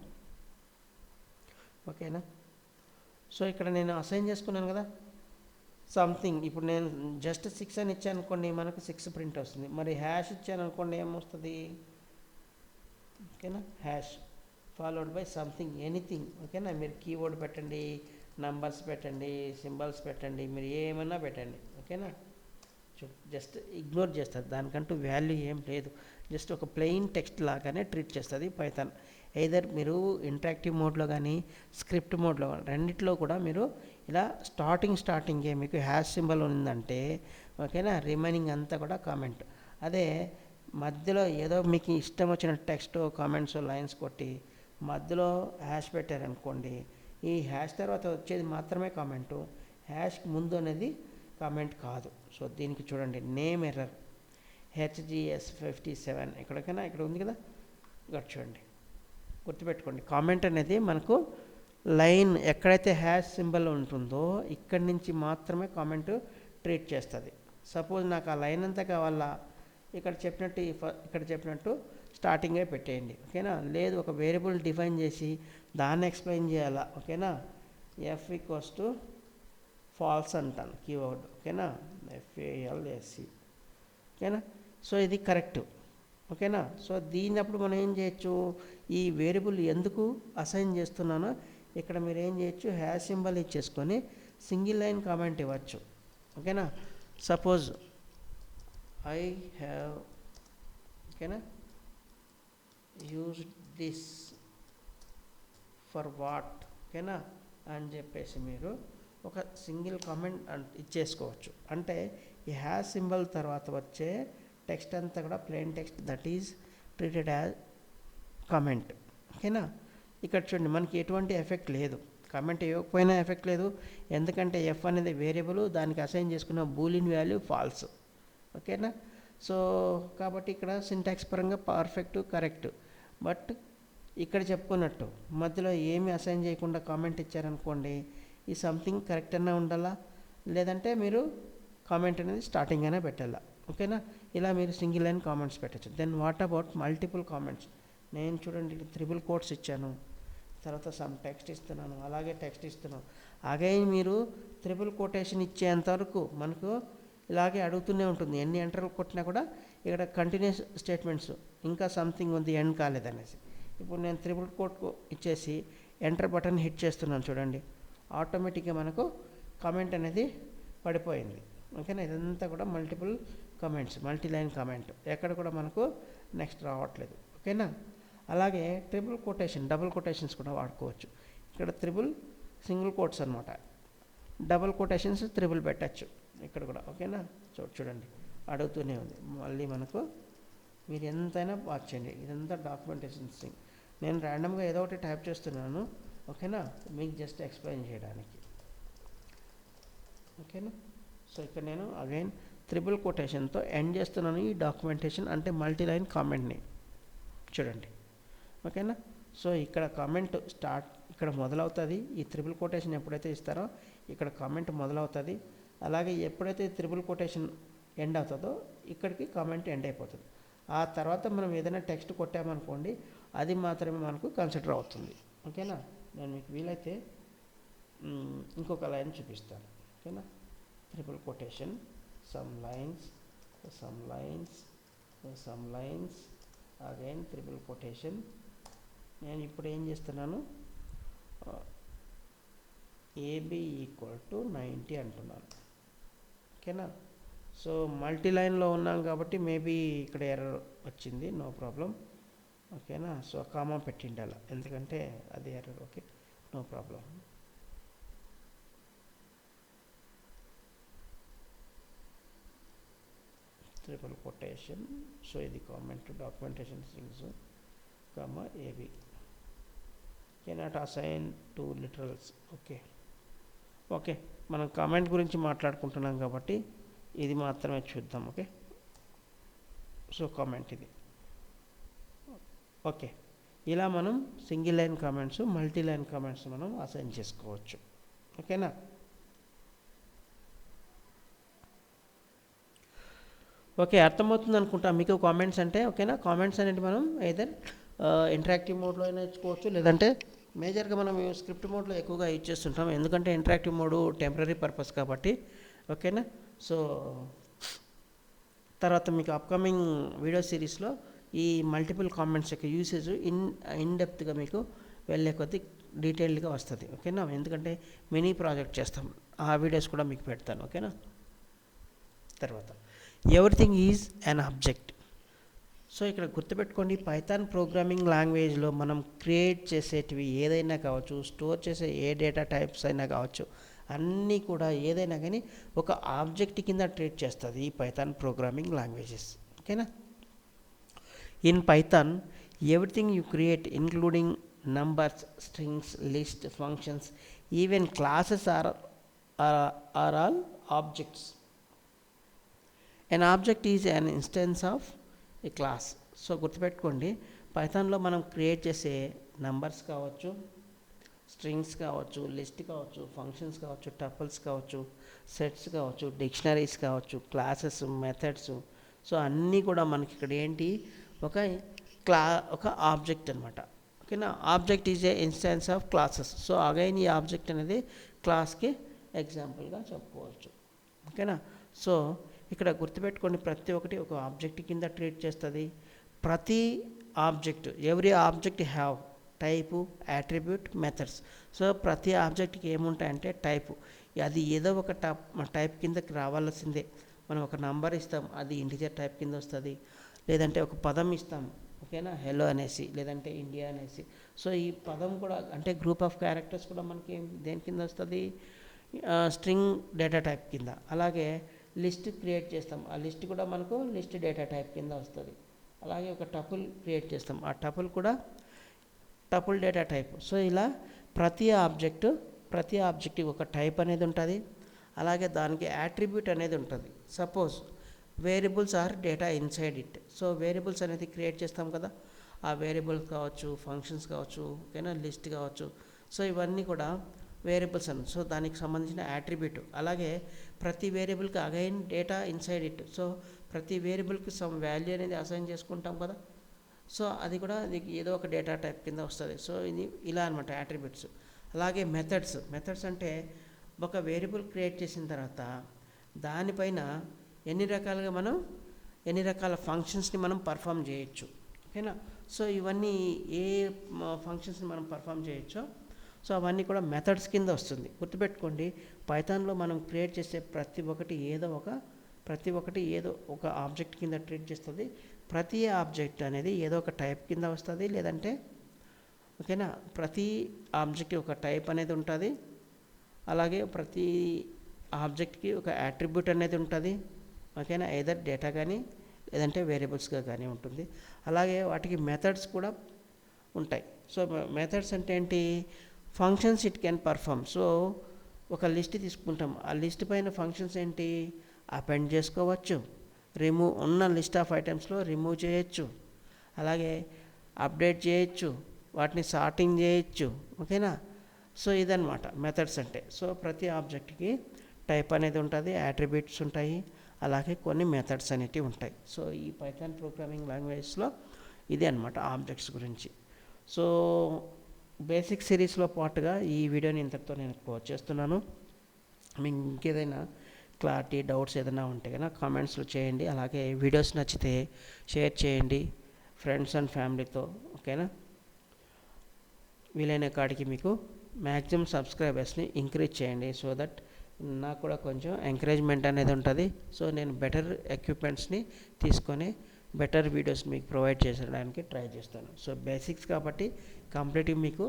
ఓకేనా? సో ఇక్కడ నేను అసైన్ చేసుకున్నాను కదా సంథింగ్, ఇప్పుడు నేను జస్ట్ 6 అని ఇచ్చాను అనుకోండి, మనకు 6 ప్రింట్ వస్తుంది. మరి హ్యాష్ ఇచ్చాను అనుకోండి, ఏమొస్తుంది? ఓకేనా, hash followed by something, anything. ఓకేనా, మీరు కీవర్డ్ పెట్టండి, నంబర్స్ పెట్టండి, సింబల్స్ పెట్టండి, మీరు ఏమన్నా పెట్టండి. ఓకేనా, జస్ట్ ఇగ్నోర్ చేస్తుంది, దానికంటూ వాల్యూ ఏం లేదు, జస్ట్ ఒక ప్లెయిన్ టెక్స్ట్ లాగానే ట్రీట్ చేస్తుంది పైథాన్. ఎయిదర్ మీరు ఇంటరాక్టివ్ మోడ్లో కానీ స్క్రిప్ట్ మోడ్లో కానీ రెండిట్లో కూడా మీరు ఇలా స్టార్టింగే మీకు హ్యాష్ సింబల్ ఉందంటే, ఓకేనా, రిమైనింగ్ అంతా కూడా కామెంట్. అదే మధ్యలో ఏదో మీకు ఇష్టం వచ్చిన టెక్స్ట్ కామెంట్స్ లైన్స్ కొట్టి మధ్యలో హ్యాష్ పెట్టారనుకోండి, ఈ హ్యాష్ తర్వాత వచ్చేది మాత్రమే కామెంటు, హ్యాష్ ముందు అనేది కామెంట్ కాదు. సో దీనికి చూడండి, నేమ్ ఎర్రర్ HGS57 ఎక్కడికైనా ఇక్కడ ఉంది కదా, ఇక్కడ చూడండి, గుర్తుపెట్టుకోండి. కామెంట్ అనేది మనకు లైన్ ఎక్కడైతే హ్యాష్ సింబల్ ఉంటుందో ఇక్కడి నుంచి మాత్రమే కామెంట్ ట్రీట్ చేస్తుంది. సపోజ్ నాకు ఆ లైన్ అంతా కావాలా, ఇక్కడ చెప్పినట్టు స్టార్టింగే పెట్టేయండి. ఓకేనా? లేదు ఒక వేరియబుల్ డిఫైన్ చేసి దాన్ని ఎక్స్ప్లెయిన్ చేయాలా, ఓకేనా, F = ఫాల్స్ అంటాను కీవర్డ్. ఓకేనా, FALSE. ఓకేనా? సో ఇది కరెక్ట్. ఓకేనా? సో దీన్నప్పుడు మనం ఏం చేయొచ్చు, ఈ వేరియబుల్ ఎందుకు అసైన్ చేస్తున్నానో ఇక్కడ మీరు ఏం చేయొచ్చు, హ్యాష్ సింబల్ ఇచ్చేసుకొని సింగిల్ లైన్ కామెంట్ ఇవ్వచ్చు. ఓకేనా? సపోజ్ I have ఓకేనా. యూజ్ దిస్ ఫర్ వాట్, ఓకేనా అని చెప్పేసి మీరు ఒక సింగిల్ కామెంట్ ఇచ్చేసుకోవచ్చు. అంటే ఈ హ్యాష్ సింబల్ తర్వాత వచ్చే టెక్స్ట్ అంతా కూడా plain text, that is treated as comment, ఓకేనా. ఇక్కడ చూడండి మనకి ఎటువంటి ఎఫెక్ట్ లేదు, కామెంట్ ఇవ్వకపోయినా ఎఫెక్ట్ లేదు, ఎందుకంటే ఎఫ్ అనేది వేరియబుల్, దానికి అసైన్ చేసుకున్న బూలియన్ వాల్యూ ఫాల్స్, ఓకేనా. సో కాబట్టి ఇక్కడ సింటాక్స్ పరంగా పర్ఫెక్ట్ కరెక్ట్. బట్ ఇక్కడ చెప్పుకున్నట్టు మధ్యలో ఏమి అసైన్ చేయకుండా కామెంట్ ఇచ్చారనుకోండి, ఈ సంథింగ్ కరెక్ట్ అన్నా ఉండాలా, లేదంటే మీరు కామెంట్ అనేది స్టార్టింగ్ అయినా పెట్టాలా, ఓకేనా. ఇలా మీరు సింగిల్ లైన్ కామెంట్స్ పెట్టచ్చు. Then what about multiple comments? నేను చూడండి త్రిబుల్ కోట్స్ ఇచ్చాను, తర్వాత సమ్ టెక్స్ట్ ఇస్తున్నాను, అలాగే టెక్స్ట్ ఇస్తున్నాను. అగైన్ మీరు త్రిబుల్ కోటేషన్ ఇచ్చేంతవరకు మనకు ఇలాగే అడుగుతూనే ఉంటుంది. ఎన్ని ఎంటర్లు కొట్టినా కూడా ఇక్కడ కంటిన్యూస్ స్టేట్మెంట్స్, ఇంకా సంథింగ్ ఉంది ఎండ్ కాలేదనేసి. ఇప్పుడు నేను త్రిబుల్ కోట్ ఇచ్చేసి ఎంటర్ బటన్ హిట్ చేస్తున్నాను చూడండి, ఆటోమేటిక్గా మనకు కామెంట్ అనేది పడిపోయింది, ఓకేనా. ఇదంతా కూడా multiple comments, multi line comment, ఎక్కడ కూడా మనకు నెక్స్ట్ రావట్లేదు, ఓకేనా. అలాగే ట్రిపుల్ కొటేషన్, డబుల్ కొటేషన్స్ కూడా వాడుకోవచ్చు. ఇక్కడ త్రిబుల్ సింగిల్ కోట్స్ అనమాట, డబుల్ కొటేషన్స్ త్రిబుల్ పెట్టచ్చు ఇక్కడ కూడా, ఓకేనా. చూడండి అడుగుతూనే ఉంది. మళ్ళీ మనకు మీరు ఎంతైనా వాచ్ చేయండి, ఇదంతా డాక్యుమెంటేషన్ థింగ్. నేను ర్యాండమ్గా ఏదో ఒకటి టైప్ చేస్తున్నాను, ఓకేనా, మీకు జస్ట్ ఎక్స్ప్లెయిన్ చేయడానికి, ఓకేనా. సో ఇక్కడ నేను అగైన్ త్రిబుల్ కొటేషన్తో ఎండ్ చేస్తున్నాను ఈ డాక్యుమెంటేషన్, అంటే మల్టీ లైన్ కామెంట్ని చూడండి, ఓకేనా. సో ఇక్కడ కామెంట్ స్టార్ట్ ఇక్కడ మొదలవుతుంది, ఈ త్రిబుల్ కొటేషన్ ఎప్పుడైతే ఇస్తారో ఇక్కడ కామెంట్ మొదలవుతుంది. అలాగే ఎప్పుడైతే త్రిబుల్ కొటేషన్ ఎండ్ అవుతుందో ఇక్కడికి కామెంట్ ఎండ్ అయిపోతుంది. ఆ తర్వాత మనం ఏదైనా టెక్స్ట్ కొట్టామనుకోండి, అది మాత్రమే మనకు కన్సిడర్ అవుతుంది, ఓకేనా. నేను మీకు వీలైతే ఇంకొక లైన్ చూపిస్తాను, ఓకేనా. Triple quotation, some lines again triple quotation. నేను ఇప్పుడు ఏం చేస్తున్నాను, ఏబి ఈక్వల్ టు 90 అంటున్నాను, ఓకేనా. సో మల్టీ లైన్లో ఉన్నాం కాబట్టి మేబీ ఇక్కడ ఎర్రర్ వచ్చింది, నో ప్రాబ్లం, ఓకేనా. సో కామా పెట్టిండాలి, ఎందుకంటే అది error, okay, no problem. Triple quotation, so ఇది comment documentation things, comma a b, cannot assign to literals, okay. మనం కామెంట్ గురించి మాట్లాడుకుంటున్నాం కాబట్టి ఇది మాత్రమే చూద్దాం, ఓకే. సో కామెంట్ ఇది, ఓకే. ఇలా మనం single line comments, multi line comments మనం అసైన్ చేసుకోవచ్చు, ఓకేనా. ఓకే, అర్థమవుతుంది అనుకుంటా మీకు కామెంట్స్ అంటే, ఓకేనా. కామెంట్స్ అనేది మనం ఏదర్ ఇంటరాక్టివ్ మోడ్లో అయినా ఇచ్చుకోవచ్చు, లేదంటే మేజర్గా మనం స్క్రిప్ట్ మోడ్లో ఎక్కువగా యూజ్ చేస్తుంటాం, ఎందుకంటే ఇంటరాక్టివ్ మోడ్ టెంపరీ పర్పస్ కాబట్టి, ఓకేనా. సో తర్వాత మీకు అప్కమింగ్ వీడియో సిరీస్లో ఈ మల్టిపుల్ కామెంట్స్ యొక్క యూసేజ్ ఇన్డెప్త్గా మీకు వెళ్ళే కొద్దీ డీటెయిల్డ్గా వస్తుంది, ఓకేనా. ఎందుకంటే మినీ ప్రాజెక్ట్ చేస్తాం, ఆ వీడియోస్ కూడా మీకు పెడతాను, ఓకేనా. తర్వాత everything is an object. So ఇక్కడ గుర్తుపెట్టుకోండి, పైథాన్ ప్రోగ్రామింగ్ లాంగ్వేజ్లో మనం క్రియేట్ చేసేటివి ఏదైనా కావచ్చు, స్టోర్ చేసే ఏ డేటా టైప్స్ అయినా కావచ్చు, అన్నీ కూడా ఏదైనా కానీ ఒక ఆబ్జెక్ట్ కింద ట్రీట్ చేస్తుంది ఈ పైథాన్ ప్రోగ్రామింగ్ లాంగ్వేజెస్, ఓకేనా. In Python everything you create including numbers, strings, list, functions, even classes are all objects. an object is an instance of a class. So గుర్తుపెట్టుకోండి, పైథాన్లో మనం క్రియేట్ చేసే నంబర్స్ కావచ్చు, strings కావచ్చు, list కావచ్చు, functions కావచ్చు, tuples కావచ్చు, సెట్స్ కావచ్చు, డిక్షనరీస్ కావచ్చు, క్లాసెస్, మెథడ్స్, సో అన్నీ కూడా మనకి ఇక్కడ ఏంటి, ఒక ఆబ్జెక్ట్ అనమాట, ఓకేనా. Object is a instance of classes. So again ఈ ఆబ్జెక్ట్ అనేది క్లాస్కి ఎగ్జాంపుల్గా చెప్పుకోవచ్చు, ఓకేనా. సో ఇక్కడ గుర్తుపెట్టుకోండి, ప్రతి ఒక్కటి ఒక ఆబ్జెక్ట్ కింద ట్రీట్ చేస్తుంది. ప్రతి object, every object have type, attribute, methods. So ప్రతి ఆబ్జెక్ట్కి ఏముంటాయంటే టైపు, అది ఏదో ఒక టైప్ కిందకి రావాల్సిందే. మనం ఒక నంబర్ ఇస్తాం, అది ఇంటిజర్ టైప్ కింద వస్తుంది, లేదంటే ఒక పదం ఇస్తాం, ఓకేనా, హెలో అనేసి లేదంటే ఇండియా అనేసి. సో ఈ పదం కూడా అంటే గ్రూప్ ఆఫ్ క్యారెక్టర్స్ కూడా మనకి దేని కింద వస్తుంది, స్ట్రింగ్ డేటా టైప్ కింద. అలాగే లిస్ట్ క్రియేట్ చేస్తాం, ఆ లిస్ట్ కూడా మనకు లిస్ట్ డేటా టైప్ కింద వస్తుంది. అలాగే ఒక టపుల్ క్రియేట్ చేస్తాం, ఆ టపుల్ కూడా టపుల్ డేటా టైప్. సో ఇలా ప్రతి ఆబ్జెక్ట్ ఒక టైప్ అనేది ఉంటుంది. అలాగే దానికి యాట్రిబ్యూట్ అనేది ఉంటుంది. Suppose variables are data inside it. So variables అనేది క్రియేట్ చేస్తాం కదా, ఆ వేరియబుల్స్ కావచ్చు, ఫంక్షన్స్ కావచ్చు, ఓకేనా, లిస్ట్ కావచ్చు. సో ఇవన్నీ కూడా వేరియబుల్స్ అని. సో దానికి సంబంధించిన యాట్రిబ్యూట్. అలాగే ప్రతి వేరియబుల్కి again data inside it. So ప్రతి వేరియబుల్కి సమ్ వాల్యూ అనేది అసైన్ చేసుకుంటాం కదా. సో అది కూడా ఏదో ఒక డేటా టైప్ కింద వస్తుంది. సో ఇది ఇలా అనమాట యాట్రిబ్యూట్స్. అలాగే మెథడ్స్ అంటే ఒక వేరియబుల్ క్రియేట్ చేసిన తర్వాత దానిపైన ఎన్ని రకాల ఫంక్షన్స్ని మనం పర్ఫామ్ చేయొచ్చు, ఓకేనా. సో ఇవన్నీ ఏ ఫంక్షన్స్ని మనం పర్ఫామ్ చేయొచ్చో సో అవన్నీ కూడా మెథడ్స్ కింద వస్తుంది. గుర్తుపెట్టుకోండి, పైథాన్లో మనం క్రియేట్ చేసే ప్రతి ఒక్కటి ఏదో ఒక ఆబ్జెక్ట్ కింద ట్రీట్ చేస్తుంది. ప్రతి ఆబ్జెక్ట్ అనేది ఏదో ఒక టైప్ కింద వస్తుంది, లేదంటే ఓకేనా, ప్రతి ఆబ్జెక్ట్ ఒక టైప్ అనేది ఉంటుంది. అలాగే ప్రతి ఆబ్జెక్ట్కి ఒక యాట్రిబ్యూట్ అనేది ఉంటుంది, ఓకేనా, ఏదర్ డేటా కానీ లేదంటే వేరియబుల్స్గా కానీ ఉంటుంది. అలాగే వాటికి మెథడ్స్ కూడా ఉంటాయి. సో మెథడ్స్ అంటే ఏంటి, functions it can perform. So ఒక లిస్ట్ తీసుకుంటాం, ఆ లిస్ట్ పైన ఫంక్షన్స్ ఏంటి, అపెండ్ చేసుకోవచ్చు, ఉన్న లిస్ట్ ఆఫ్ ఐటమ్స్లో రిమూవ్ చేయొచ్చు, అలాగే అప్డేట్ చేయొచ్చు, వాటిని సార్టింగ్ చేయొచ్చు, ఓకేనా. సో ఇదన్నమాట మెథడ్స్ అంటే. సో ప్రతి ఆబ్జెక్ట్కి టైప్ అనేది ఉంటుంది, యాట్రిబ్యూట్స్ ఉంటాయి, అలాగే కొన్ని మెథడ్స్ అనేటివి ఉంటాయి. సో ఈ పైథాన్ ప్రోగ్రామింగ్ లాంగ్వేజ్లో ఇదే అనమాట ఆబ్జెక్ట్స్ గురించి. సో బేసిక్ సిరీస్లో పాటుగా ఈ వీడియోని ఇంతటితో నేను క్లోజ్ చేస్తున్నాను. మీకు ఇంకేదైనా క్లారిటీ, డౌట్స్ ఏదైనా ఉంటే కనుక కామెంట్స్లో చేయండి. అలాగే వీడియోస్ నచ్చితే షేర్ చేయండి ఫ్రెండ్స్ అండ్ ఫ్యామిలీతో, ఓకేనా. వీలైన కాడికి మీకు మ్యాక్సిమం సబ్స్క్రైబర్స్ని ఇంక్రీజ్ చేయండి. సో దట్ నాకు కూడా కొంచెం ఎంకరేజ్మెంట్ అనేది ఉంటుంది. సో నేను బెటర్ ఎక్విప్మెంట్స్ని తీసుకొని బెటర్ వీడియోస్ మీకు ప్రొవైడ్ చేసడానికి ట్రై చేస్తాను. సో బేసిక్స్ కాబట్టి కంప్లీట్గా మీకు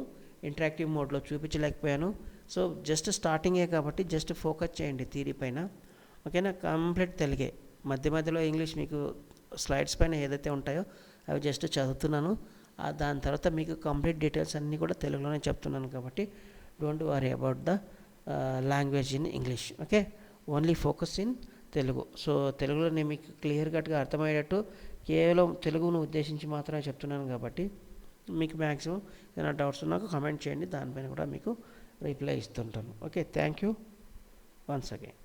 ఇంటరాక్టివ్ మోడ్లో చూపించలేకపోయాను. సో జస్ట్ స్టార్టింగే కాబట్టి జస్ట్ ఫోకస్ చేయండి థియరీ పైన, ఓకేనా. కంప్లీట్ తెలుగే, మధ్యలో ఇంగ్లీష్ మీకు స్లైడ్స్ పైన ఏదైతే ఉంటాయో అవి జస్ట్ చదువుతున్నాను. దాని తర్వాత మీకు కంప్లీట్ డీటెయిల్స్ అన్నీ కూడా తెలుగులోనే చెప్తున్నాను కాబట్టి don't worry about the language in English, okay. Only focus in Telugu. So తెలుగులో నేను మీకు క్లియర్ కట్గా అర్థమయ్యేటట్టు కేవలం తెలుగును ఉద్దేశించి మాత్రమే చెప్తున్నాను కాబట్టి మీకు మ్యాక్సిమం ఏదైనా డౌట్స్ ఉన్నాక కామెంట్ చేయండి, దానిపైన కూడా మీకు రిప్లై ఇస్తుంటాను. Okay, thank you once again.